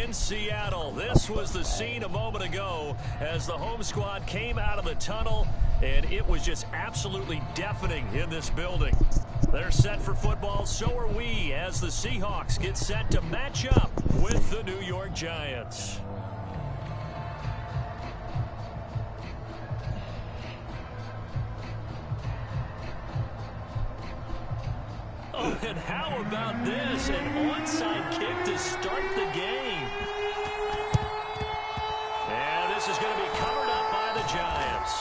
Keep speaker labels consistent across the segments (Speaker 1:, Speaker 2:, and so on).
Speaker 1: in Seattle. This was the scene a moment ago as the home squad came out of the tunnel, and it was just absolutely deafening in this building. They're set for football, so are we, as the Seahawks get set to match up with the New York Giants. Oh, and how about this? An onside kick to start the game. And this is going to be covered up by the Giants.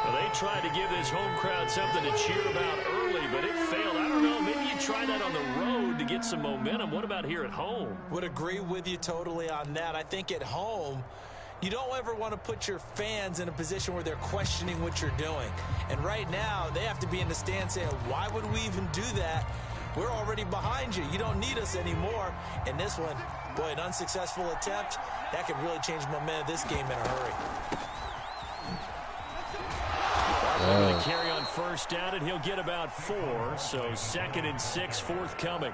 Speaker 1: Well, they tried to give this home crowd something to cheer about early, but it failed. I don't know, maybe you try that on the road to get some momentum. What about here at home?
Speaker 2: Would agree with you totally on that. I think at home, you don't ever want to put your fans in a position where they're questioning what you're doing. And right now, they have to be in the stand saying, why would we even do that? We're already behind you. You don't need us anymore. And this one, boy, an unsuccessful attempt, that could really change the momentum of this game in a hurry.
Speaker 1: Going to carry on first down, and he'll get about 4. So 2nd and 6 forthcoming.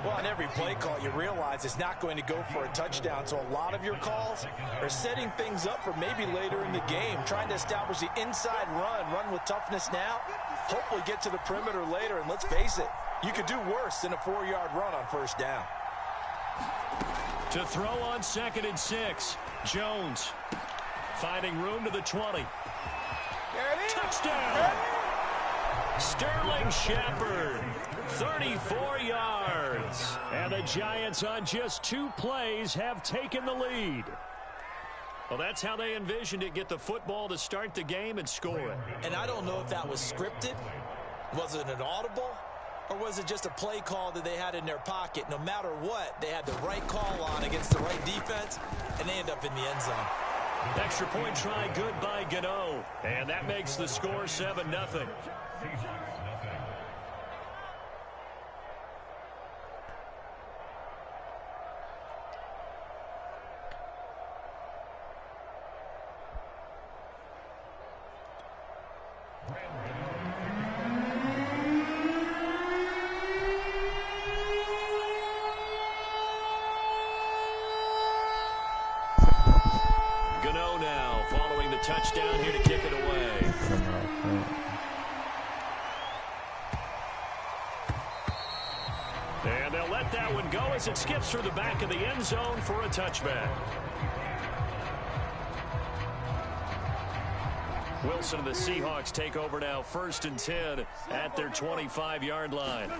Speaker 2: Well, on every play call, you realize it's not going to go for a touchdown. So a lot of your calls are setting things up for maybe later in the game, trying to establish the inside run with toughness now, hopefully get to the perimeter later. And let's face it, you could do worse than a 4-yard run on first down.
Speaker 1: To throw on 2nd and 6, Jones finding room to the 20. Touchdown! Sterling Shepard, 34 yards. And the Giants on just 2 plays have taken the lead. Well, that's how they envisioned it, get the football to start the game and score it.
Speaker 2: And I don't know if that was scripted. Was it an audible? Or was it just a play call that they had in their pocket? No matter what, they had the right call on against the right defense, and they end up in the end zone.
Speaker 1: Extra point try good by Gano. And that makes the score 7-0. Touchdown here to kick it away. And they'll let that one go as it skips through the back of the end zone for a touchback. Wilson and the Seahawks take over now, 1st and 10 at their 25-yard line.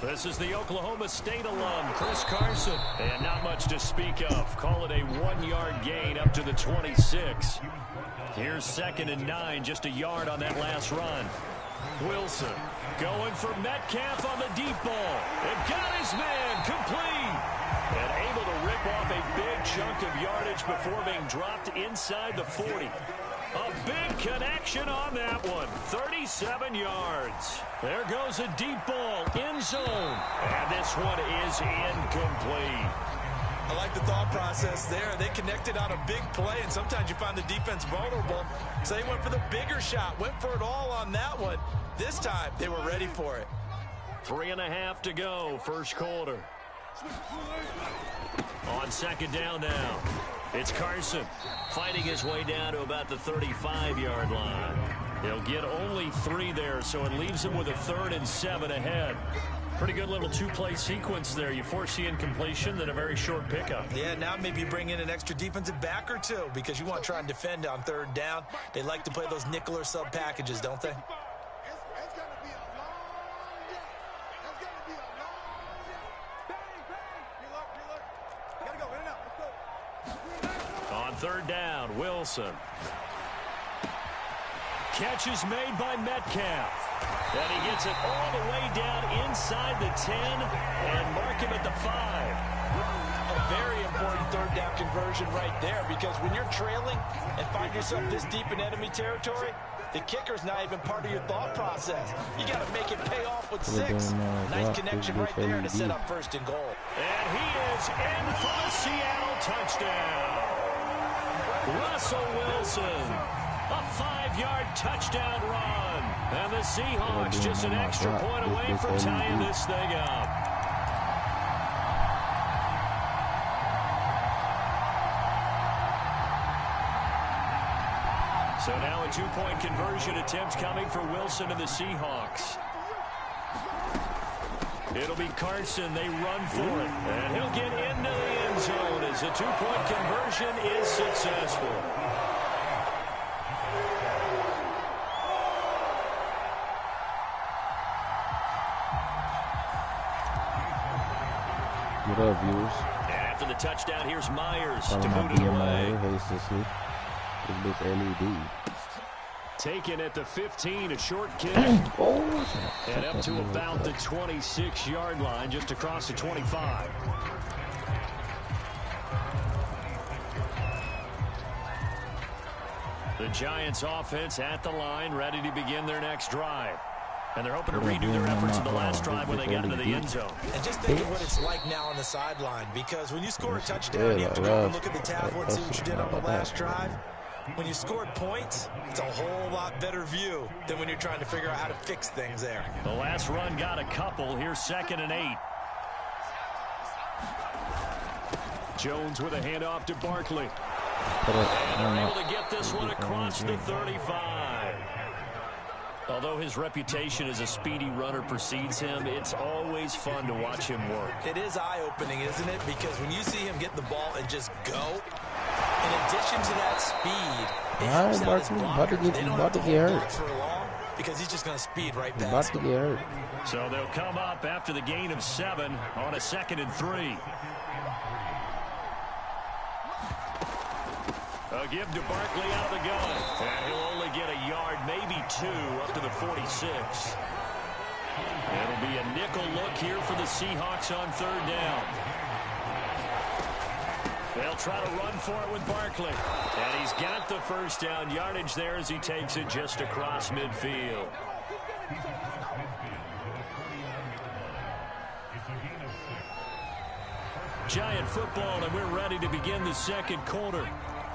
Speaker 1: This is the Oklahoma State alum, Chris Carson. And not much to speak of. Call it a 1-yard gain up to the 26. Here's 2nd and 9, just a yard on that last run. Wilson going for Metcalf on the deep ball. And got his man complete. And able to rip off a big chunk of yardage before being dropped inside the 40. A big connection on that one. 37 yards. There goes a deep ball, end zone. And this one is incomplete.
Speaker 2: I like the thought process there. They connected on a big play, and sometimes you find the defense vulnerable. So they went for the bigger shot, went for it all on that one. This time, they were ready for it.
Speaker 1: 3.5 to go, first quarter. On 2nd down now. It's Carson fighting his way down to about the 35-yard line. He'll get only 3 there, so it leaves him with a 3rd and 7 ahead. Pretty good little 2-play sequence there. You foresee incompletion, then a very short pickup.
Speaker 2: Yeah, now maybe bring in an extra defensive back or 2 because you want to try and defend on 3rd down. They like to play those nickel or sub packages, don't they?
Speaker 1: On 3rd down, Wilson. Catch is made by Metcalf. And he gets it all the way down inside the 10 and mark him at the 5.
Speaker 2: A very important 3rd down conversion right there, because when you're trailing and find yourself this deep in enemy territory, the kicker's not even part of your thought process. You got to make it pay off with 6. Nice connection right there to set up 1st and goal.
Speaker 1: And he is in for a Seattle touchdown. Russell Wilson, a 5-yard touchdown run. And the Seahawks just an extra point away from tying this thing up. So now a two-point conversion attempt coming for Wilson and the Seahawks. It'll be Carson. They run for it. And he'll get into the end zone as the two-point conversion is successful.
Speaker 3: What up, viewers?
Speaker 1: And after the touchdown, here's Myers to
Speaker 3: Probably
Speaker 1: boot
Speaker 3: not
Speaker 1: it
Speaker 3: being my
Speaker 1: away.
Speaker 3: head hastily. This bitch LED.
Speaker 1: Taken at the 15, a short kick.
Speaker 3: Oh,
Speaker 1: And up to about the 26-yard line, just across the 25. The Giants offense at the line, ready to begin their next drive. And they're hoping to redo their efforts in the last drive when they got into the end zone.
Speaker 2: And just think of what it's like now on the sideline, because when you score a touchdown, you have to go and look at the tablet and see what you did on the last drive. When you scored points, it's a whole lot better view than when you're trying to figure out how to fix things there.
Speaker 1: The last run got a couple. Here's 2nd and 8. Jones with a handoff to Barkley. And they're able to get this one across the 35. Although his reputation as a speedy runner precedes him, it's always fun to watch him work.
Speaker 2: It is eye-opening, isn't it? Because when you see him get the ball and just go, in addition to that speed, it helps out his blockers. They don't have to hold back for long because he's just going to speed right past him.
Speaker 1: So they'll come up after the gain of 7 on a 2nd and 3. A give to Barkley out of the gun. And he'll only get a yard, maybe 2, up to the 46. It'll be a nickel look here for the Seahawks on 3rd down. They'll try to run for it with Barkley. And he's got the first down yardage there as he takes it just across midfield. Giant football, and we're ready to begin the second quarter.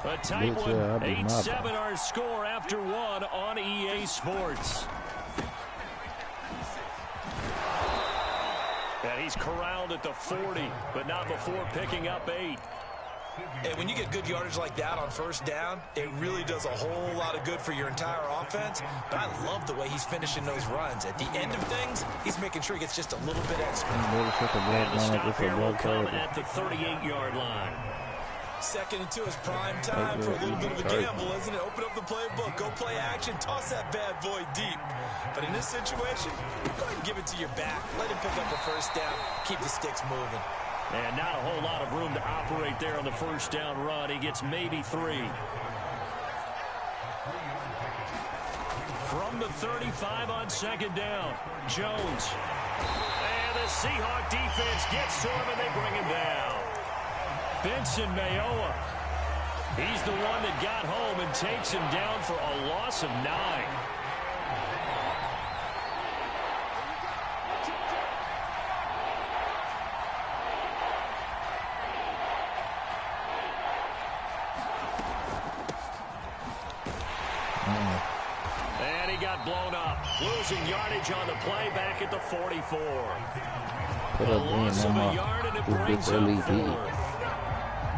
Speaker 1: A tight one, 8-7 our score after 1 on EA Sports. And he's corralled at the 40, but not before picking up 8.
Speaker 2: And when you get good yardage like that on 1st down, it really does a whole lot of good for your entire offense. But I love the way he's finishing those runs. At the end of things, he's making sure he gets just a little bit extra.
Speaker 1: And the stop here will come at the 38-yard line.
Speaker 2: 2nd and 2 is prime time for a little bit of a gamble, isn't it? Open up the playbook, go play action, toss that bad boy deep. But in this situation, go ahead and give it to your back. Let him pick up the 1st down, keep the sticks moving.
Speaker 1: And not a whole lot of room to operate there on the 1st down run. He gets maybe 3. From the 35 on 2nd down, Jones. And the Seahawk defense gets to him, and they bring him down. Benson Mayowa. He's the one that got home and takes him down for a loss of 9. And he got blown up. Losing yardage on the play back at the 44. A loss of a yard, and it brings up 4th.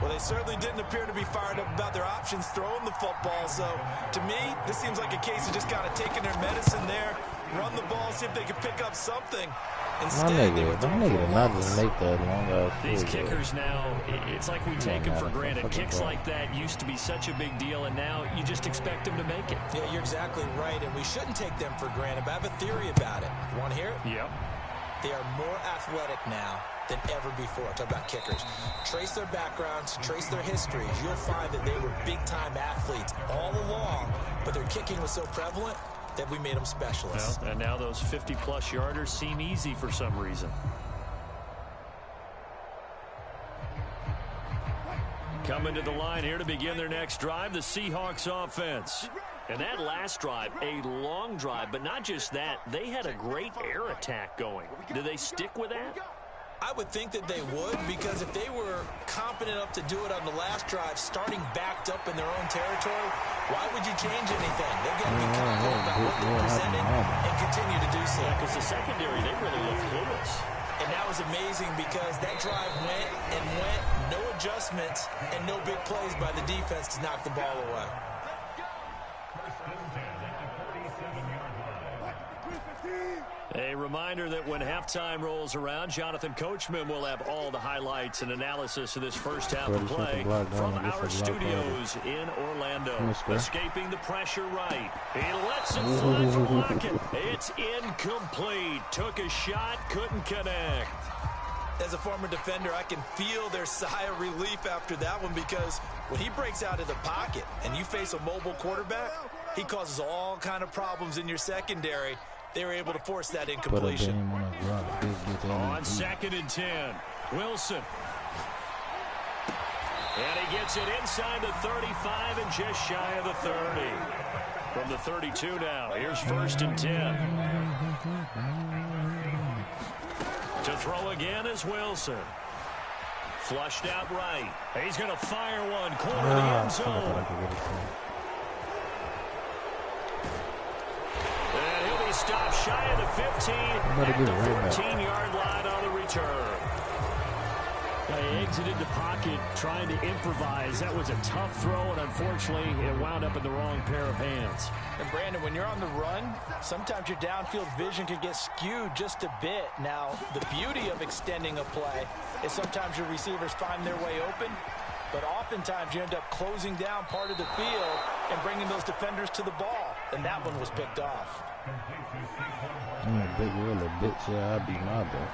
Speaker 2: Well, they certainly didn't appear to be fired up about their options throwing the football. So, to me, this seems like a case of just kind of taking their medicine there, run the ball, see if they can pick up something. Instead, they were throwing for a loss.
Speaker 1: These kickers now, it's like we take them for granted. Kicks like that used to be such a big deal, and now you just expect them to make it.
Speaker 2: Yeah, you're exactly right, and we shouldn't take them for granted. But I have a theory about it. You want to hear it?
Speaker 1: Yep.
Speaker 2: They are more athletic now than ever before. Talk about kickers. Trace their backgrounds, trace their histories. You'll find that they were big-time athletes all along, but their kicking was so prevalent that we made them specialists.
Speaker 1: Well, and now those 50-plus yarders seem easy for some reason. Coming to the line here to begin their next drive, the Seahawks offense. And that last drive, a long drive, but not just that, they had a great air attack going. Do they stick with that?
Speaker 2: I would think that they would, because if they were competent enough to do it on the last drive, starting backed up in their own territory, why would you change anything? They've got to be confident about what they're presenting and continue to do so.
Speaker 1: Yeah, because the secondary, they really looked clueless.
Speaker 2: And that was amazing because that drive went and went, no adjustments, and no big plays by the defense to knock the ball away.
Speaker 1: reminder that when halftime rolls around, Jonathan Coachman will have all the highlights and analysis of this first half of play from our studios in Orlando. Escaping the pressure right. He lets it fly for Lockett. It's incomplete. Took a shot, couldn't connect.
Speaker 2: As a former defender, I can feel their sigh of relief after that one, because when he breaks out of the pocket and you face a mobile quarterback, he causes all kind of problems in your secondary. They were able to force that incompletion.
Speaker 1: On 2nd and 10, Wilson. And he gets it inside the 35 and just shy of the 30. From the 32 now, here's 1st and 10. To throw again is Wilson. Flushed out right. He's going to fire one. Corner of the end zone. And he'll be stopped shy of the 15 at the 14-yard line on the return.
Speaker 4: He exited the pocket trying to improvise. That was a tough throw, and unfortunately, it wound up in the wrong pair of hands.
Speaker 2: And Brandon, when you're on the run, sometimes your downfield vision can get skewed just a bit. Now, the beauty of extending a play is sometimes your receivers find their way open, but oftentimes you end up closing down part of the field and bringing those defenders to the ball. And that one was picked off.
Speaker 3: I'm a big little bitch. Yeah, I'd be my bad.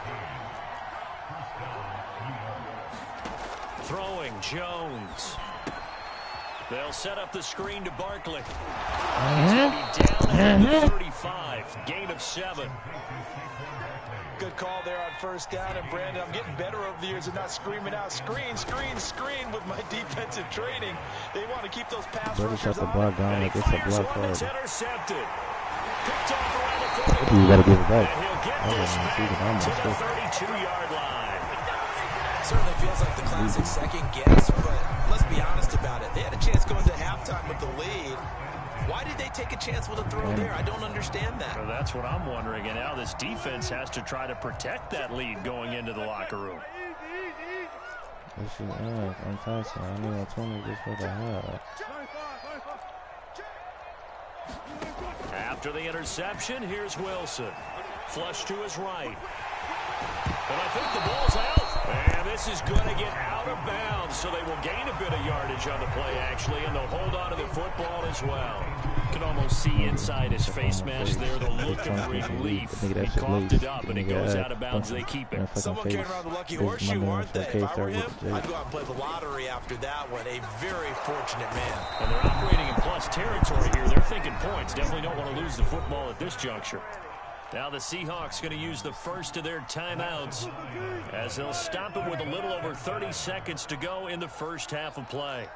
Speaker 1: Throwing Jones. They'll set up the screen to Barkley. Down at the 35. Gain of 7.
Speaker 2: Good call there on 1st down. And Brandon, I'm getting better over the years of not screaming out screen, screen, screen with my defensive training. They want to keep those pass rushers on.
Speaker 1: And he fires one that's intercepted. Picked off around the 40.
Speaker 3: You gotta give it back.
Speaker 1: And he'll get this back to the 32-yard line.
Speaker 2: Certainly feels like the classic second guess, but let's be honest about it. They had a chance going to halftime with the lead. Why did they take a chance with a throw there? I don't understand that.
Speaker 1: Well, that's what I'm wondering. And now this defense has to try to protect that lead going into the locker room.
Speaker 3: This is I'm passing. I need a 20 just for the half.
Speaker 1: After the interception, here's Wilson. Flush to his right. But I think the ball's out. And this is going to get out of bounds, so they will gain a bit of yardage on the play, actually, and they'll hold on to the football as well. You can almost see inside his face mask there the look of relief. He coughed it up, and it goes out of bounds. They keep it.
Speaker 2: Someone carrying around the lucky horseshoe, aren't they? If I were him, I'd go out and play the lottery after that one. A very fortunate man.
Speaker 1: And they're operating in plus territory here. They're thinking points. Definitely don't want to lose the football at this juncture. Now the Seahawks going to use the first of their timeouts as they'll stop it with a little over 30 seconds to go in the first half of play.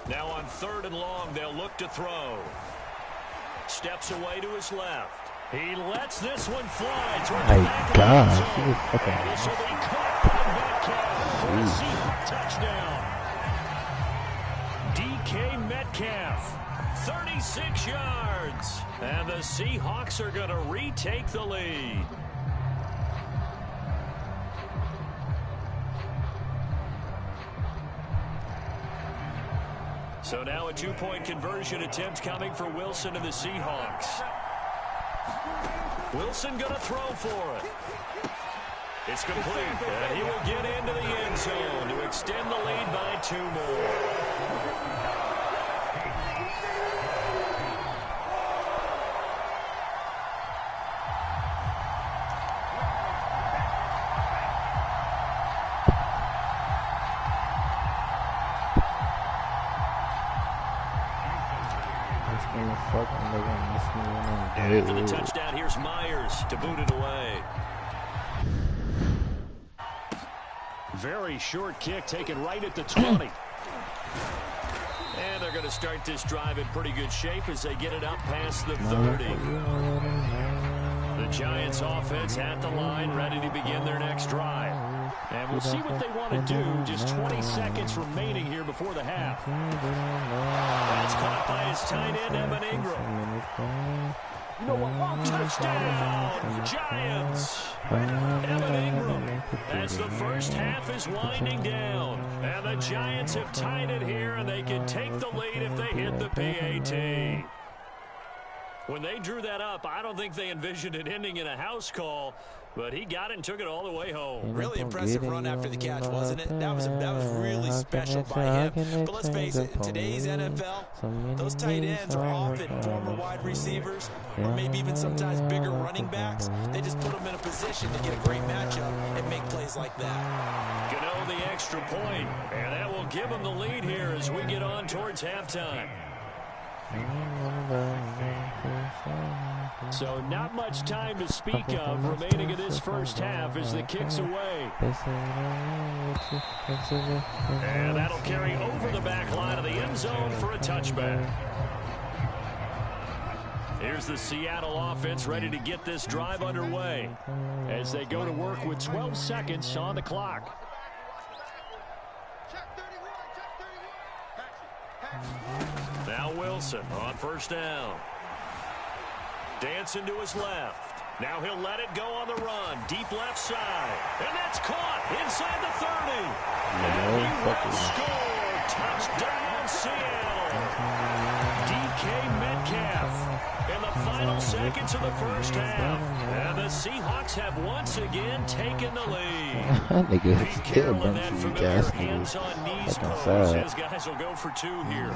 Speaker 1: Now on 3rd and long, they'll look to throw. Steps away to his left. He lets this one fly toward the back of the end zone. And this will be caught by Metcalf for a Seahawks touchdown. DK Metcalf, 36 yards. And the Seahawks are going to retake the lead. So now a 2-point conversion attempt coming for Wilson and the Seahawks. Wilson going to throw for it. It's complete, and he will get into the end zone to extend the lead by 2 more. And after the touchdown, here's Myers to boot it away. Very short kick taken right at the 20. And they're going to start this drive in pretty good shape as they get it up past the 30. The Giants offense at the line, ready to begin their next drive. And we'll see what they want to do. Just 20 seconds remaining here before the half. That's caught by his tight end, Evan Ingram. Touchdown, Giants. Evan Ingram, as the first half is winding down. And the Giants have tied it here, and they can take the lead if they hit the PAT. When they drew that up, I don't think they envisioned it ending in a house call, but he got it and took it all the way home.
Speaker 2: Really impressive run after the catch, wasn't it? That was really special by him. But let's face it, in today's NFL, those tight ends are often former wide receivers or maybe even sometimes bigger running backs. They just put them in a position to get a great matchup and make plays like that.
Speaker 1: Gano the extra point, and that will give them the lead here as we get on towards halftime.
Speaker 4: So not much time to speak of remaining in this first half as the kick's away.
Speaker 1: And that'll carry over the back line of the end zone for a touchback. Here's the Seattle offense ready to get this drive underway
Speaker 4: as they go to work with 12 seconds on the clock.
Speaker 1: Now Wilson on first down. Dancing to his left. Now he'll let it go on the run. Deep left side. And that's caught inside the 30. And he will score. Touchdown, Seattle. DK Metcalf in the final seconds of the first half. And the Seahawks have once again taken the lead.
Speaker 3: Be
Speaker 1: careful in that familiar hands-on knees pose. His guys will go for two here.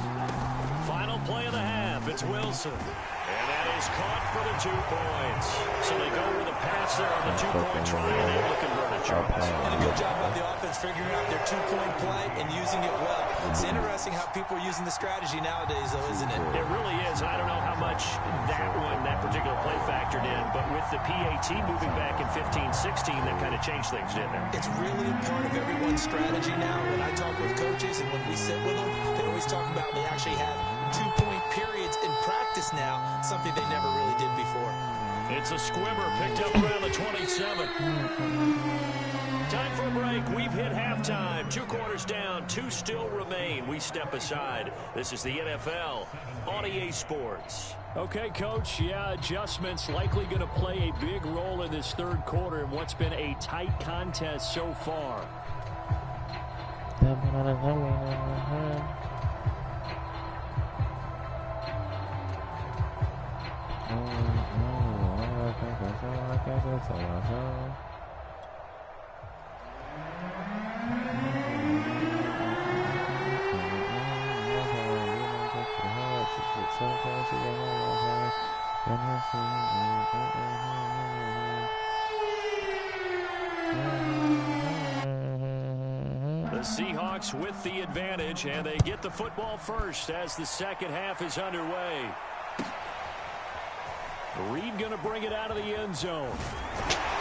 Speaker 1: Final play of the half. It's Wilson. And that is caught for the 2 points. So they go with a pass there on the 2-point try, and able to convert it, Charles.
Speaker 2: And a good job by the offense figuring out their 2-point play and using it well. It's interesting how people are using the strategy nowadays, though, isn't it?
Speaker 1: It really is. And I don't know how much that particular play factored in, but with the PAT moving back in 15-16, that kind of changed things, didn't it?
Speaker 2: It's really a part of everyone's strategy now. When I talk with coaches and when we sit with them, they always talk about they actually have 2-point periods in practice now, something they never really did before.
Speaker 1: It's a squibber picked up around the 27. Time for a break. We've hit halftime. 2 quarters down. 2 still remain. We step aside. This is the NFL on EA Sports.
Speaker 4: Okay, Coach. Yeah, adjustments likely going to play a big role in this third quarter in what's been a tight contest so far.
Speaker 1: The Seahawks with the advantage, and they get the football first as the second half is underway.
Speaker 4: Reed going to bring it out of the end zone.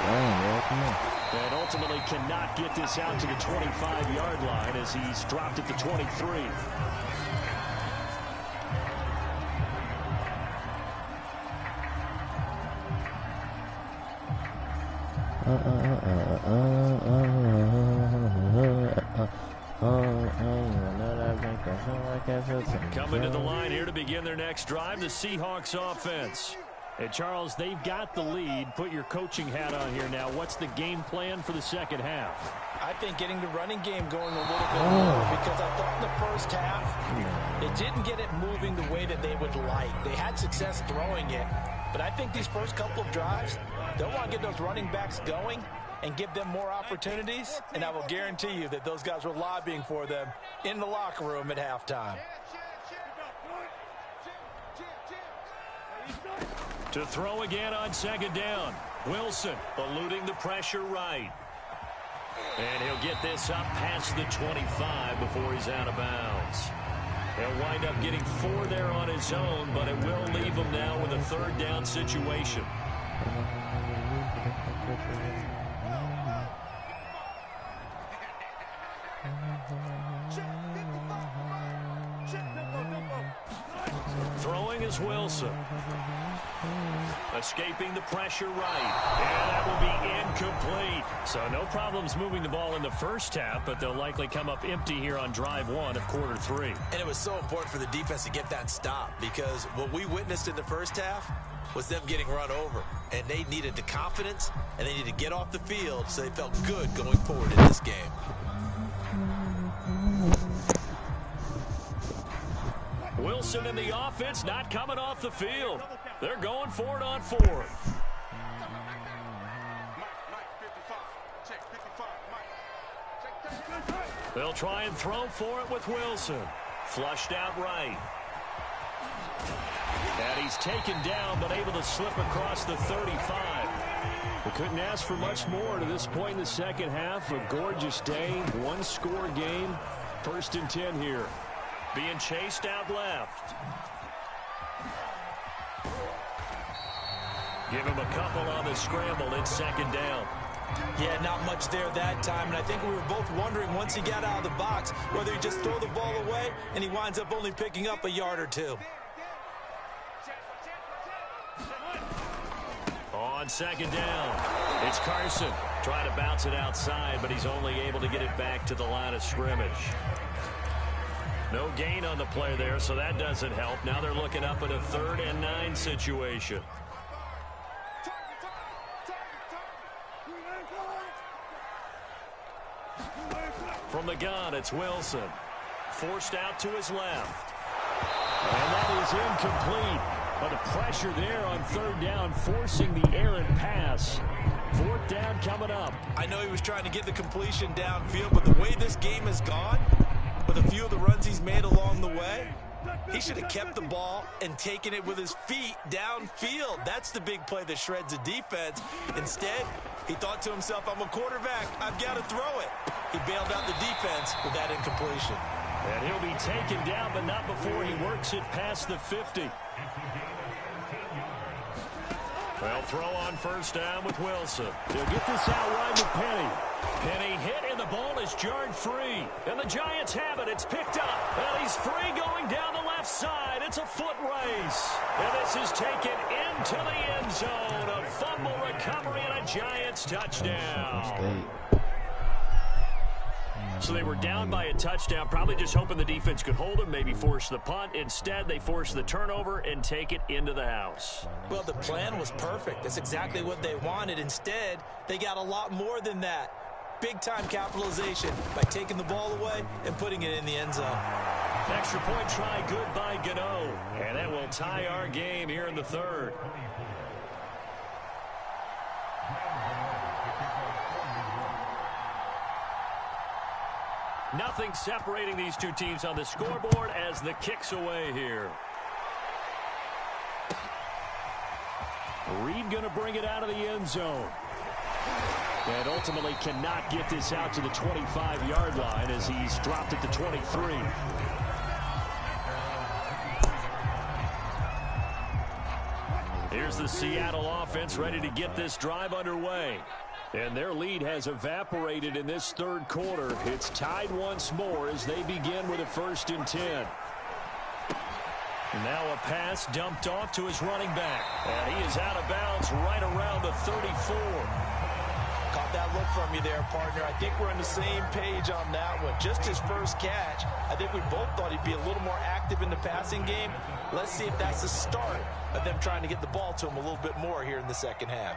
Speaker 3: And
Speaker 4: ultimately cannot get this out to the 25-yard line as he's dropped at the 23.
Speaker 1: Coming to the line here to begin their next drive, the Seahawks offense.
Speaker 4: And Charles, they've got the lead. Put your coaching hat on here now. What's the game plan for the second half?
Speaker 2: I think getting the running game going a little bit more, because I thought in the first half it didn't get it moving the way that they would like. They had success throwing it, but I think these first couple of drives, they'll want to get those running backs going and give them more opportunities, and I will guarantee you that those guys were lobbying for them in the locker room at halftime.
Speaker 1: To throw again on second down. Wilson eluding the pressure right. And he'll get this up past the 25 before he's out of bounds. He'll wind up getting 4 there on his own, but it will leave him now with a third down situation. Throwing is It's Wilson. Escaping the pressure right. And that will be incomplete. So no problems moving the ball in the first half, but they'll likely come up empty here on drive one of quarter three.
Speaker 2: And it was so important for the defense to get that stop, because what we witnessed in the first half was them getting run over. And they needed the confidence, and they needed to get off the field so they felt good going forward in this game.
Speaker 1: Wilson and the offense not coming off the field. They're going for it on fourth. They'll try and throw for it with Wilson. Flushed out right. And he's taken down, but able to slip across the 35. We couldn't ask for much more to this point in the second half. A gorgeous day, one-score game. 1st and 10 here. Being chased out left. Give him a couple on the scramble. It's 2nd down.
Speaker 2: Yeah, not much there that time, and I think we were both wondering once he got out of the box whether he'd just throw the ball away, and he winds up only picking up a yard or two.
Speaker 1: On 2nd down, it's Carson trying to bounce it outside, but he's only able to get it back to the line of scrimmage. No gain on the play there, so that doesn't help. Now they're looking up at a 3rd and 9 situation. From the gun, it's Wilson. Forced out to his left. And that is incomplete. But the pressure there on 3rd down, forcing the errant pass. 4th down coming up.
Speaker 2: I know he was trying to get the completion downfield, but the way this game has gone, with a few of the runs he's made along the way, he should have kept the ball and taken it with his feet downfield. That's the big play that shreds the defense. Instead, he thought to himself, I'm a quarterback, I've got to throw it. He bailed out the defense with that incompletion.
Speaker 1: And he'll be taken down, but not before he works it past the 50. Well, throw on 1st down with Wilson.
Speaker 4: They'll get this out wide with Penny.
Speaker 1: Penny hit, and the ball is jarred free. And the Giants have it. It's picked up. And he's free going down the left side. It's a foot race. And this is taken into the end zone. A fumble recovery and a Giants touchdown. So they were down by a touchdown, probably just hoping the defense could hold them, maybe force the punt. Instead, they force the turnover and take it into the house.
Speaker 2: Well, the plan was perfect. That's exactly what they wanted. Instead, they got a lot more than that. Big-time capitalization by taking the ball away and putting it in the end zone.
Speaker 1: Extra point try good by Gano. And that will tie our game here in the 3rd. Nothing separating these two teams on the scoreboard as the kick's away here.
Speaker 4: Reed going to bring it out of the end zone. And ultimately cannot get this out to the 25-yard line as he's dropped at the 23.
Speaker 1: Here's the Seattle offense ready to get this drive underway. And their lead has evaporated in this 3rd quarter. It's tied once more as they begin with a 1st and 10. Now a pass dumped off to his running back. And he is out of bounds right around the 34.
Speaker 2: Caught that look from you there, partner. I think we're on the same page on that one. Just his first catch. I think we both thought he'd be a little more active in the passing game. Let's see if that's the start of them trying to get the ball to him a little bit more here in the second half.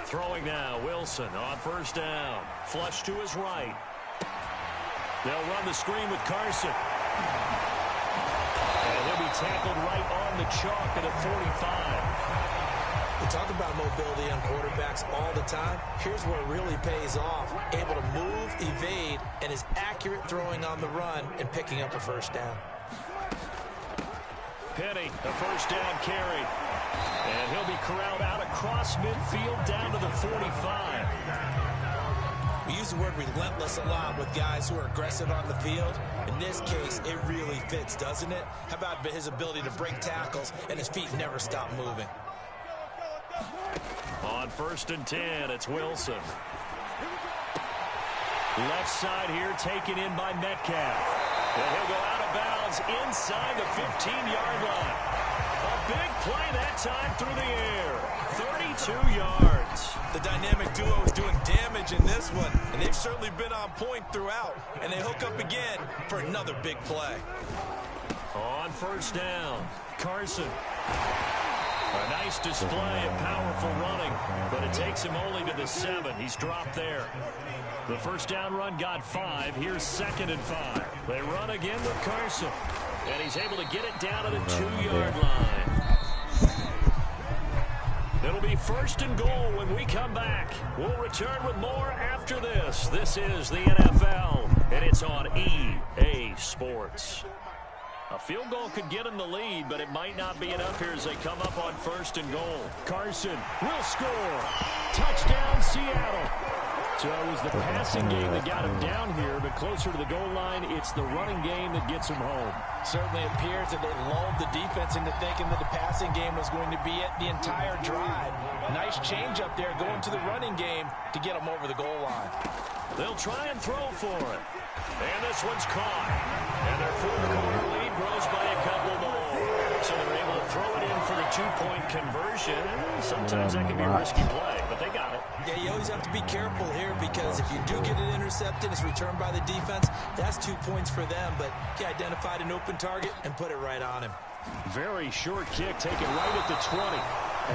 Speaker 1: Throwing now, Wilson on 1st down. Flush to his right. They'll run the screen with Carson. And he'll be tackled right on the chalk at a 45.
Speaker 2: We talk about mobility on quarterbacks all the time. Here's where it really pays off. Able to move, evade, and is accurate throwing on the run and picking up a 1st down.
Speaker 1: Penny, a 1st down carry. And he'll be corralled out across midfield down to the 45.
Speaker 2: We use the word relentless a lot with guys who are aggressive on the field. In this case, it really fits, doesn't it? How about his ability to break tackles and his feet never stop moving?
Speaker 1: On 1st and 10, it's Wilson. Left side here taken in by Metcalf. And he'll go out of bounds inside the 15-yard line. A big play that time through the air. 32 yards.
Speaker 2: The dynamic duo is doing damage in this one, and they've certainly been on point throughout. And they hook up again for another big play.
Speaker 1: On first down, Carson. A nice display of powerful running, but it takes him only to the 7. He's dropped there. The first down run got 5. Here's 2nd and 5. They run again with Carson, and he's able to get it down to the 2-yard line. It'll be 1st and goal when we come back. We'll return with more after this. This is the NFL, and it's on EA Sports. A field goal could get him the lead, but it might not be enough here as they come up on 1st and goal.
Speaker 4: Carson will score. Touchdown, Seattle. So it was the passing game that got him down here, but closer to the goal line, it's the running game that gets him home.
Speaker 2: Certainly appears that they lulled the defense into thinking that the passing game was going to be it the entire drive. Nice change up there going to the running game to get them over the goal line.
Speaker 1: They'll try and throw for it. And this one's caught. And their 4th-quarter lead grows by a couple more. So they're able to throw it in for the 2-point conversion. Sometimes that can be a risky play, but they got it.
Speaker 2: Yeah, you always have to be careful here because if you do get it intercepted, it's returned by the defense. That's 2 points for them, but he identified an open target and put it right on him.
Speaker 4: Very short kick taken right at the 20.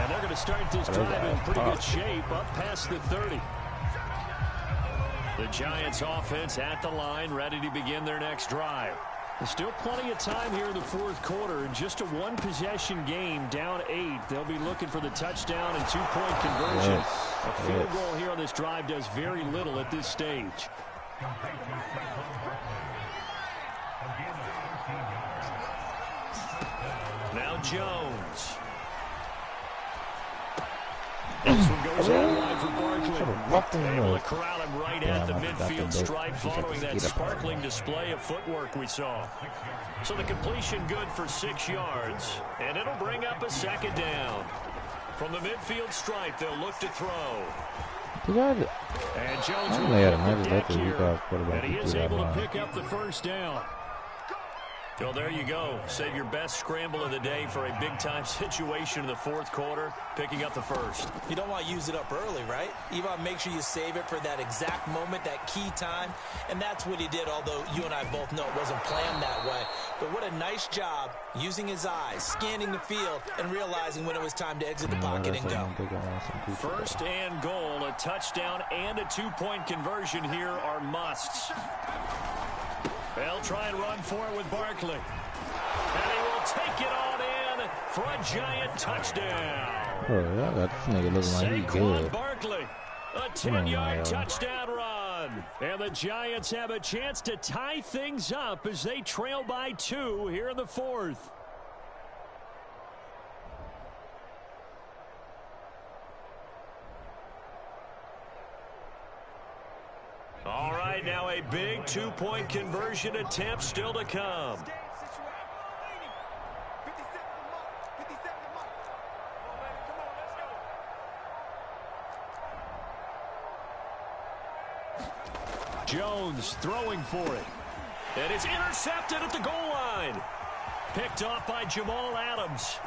Speaker 4: And they're going to start this drive in pretty good shape up past the 30.
Speaker 1: The Giants offense at the line, ready to begin their next drive.
Speaker 4: There's still plenty of time here in the 4th quarter. Just a 1-possession game, down 8. They'll be looking for the touchdown and 2-point conversion. A field goal here on this drive does very little at this stage.
Speaker 1: Now Jones.
Speaker 4: This one goes out wide for Barkley.
Speaker 1: Able to corral him right at the midfield stripe following that sparkling display of footwork we saw. So the completion good for 6 yards, and it'll bring up a 2nd down. From the midfield stripe, they'll look to throw. And Jones will hit the deck here, and he is able to pick up the 1st down. Well, there you go. Save your best scramble of the day for a big-time situation in the 4th quarter, picking up the 1st.
Speaker 2: You don't want to use it up early, right? You want to make sure you save it for that exact moment, that key time, and that's what he did, although you and I both know it wasn't planned that way. But what a nice job using his eyes, scanning the field, and realizing when it was time to exit the pocket and go.
Speaker 1: 1st and goal, a touchdown and a 2-point conversion here are musts. They'll try and run for it with Barkley. And he will take it on in for a giant touchdown.
Speaker 3: Bro, this nigga looking like he's good.
Speaker 1: Barkley, a 10-yard touchdown run. And the Giants have a chance to tie things up as they trail by 2 here in the 4th. All right, now a big 2-point conversion attempt still to come. Jones throwing for it. And it's intercepted at the goal line. Picked off by Jamal Adams.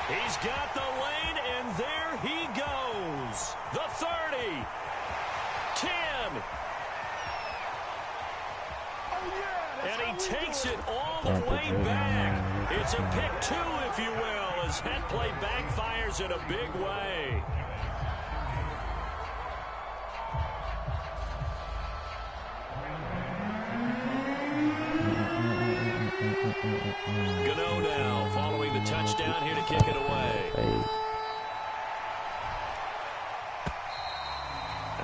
Speaker 1: He's got the lane, and there he goes. The 30. 10. And he takes it all the way back. It's a pick 2, if you will, as that play backfires in a big way. Gano now following the touchdown here to kick it away.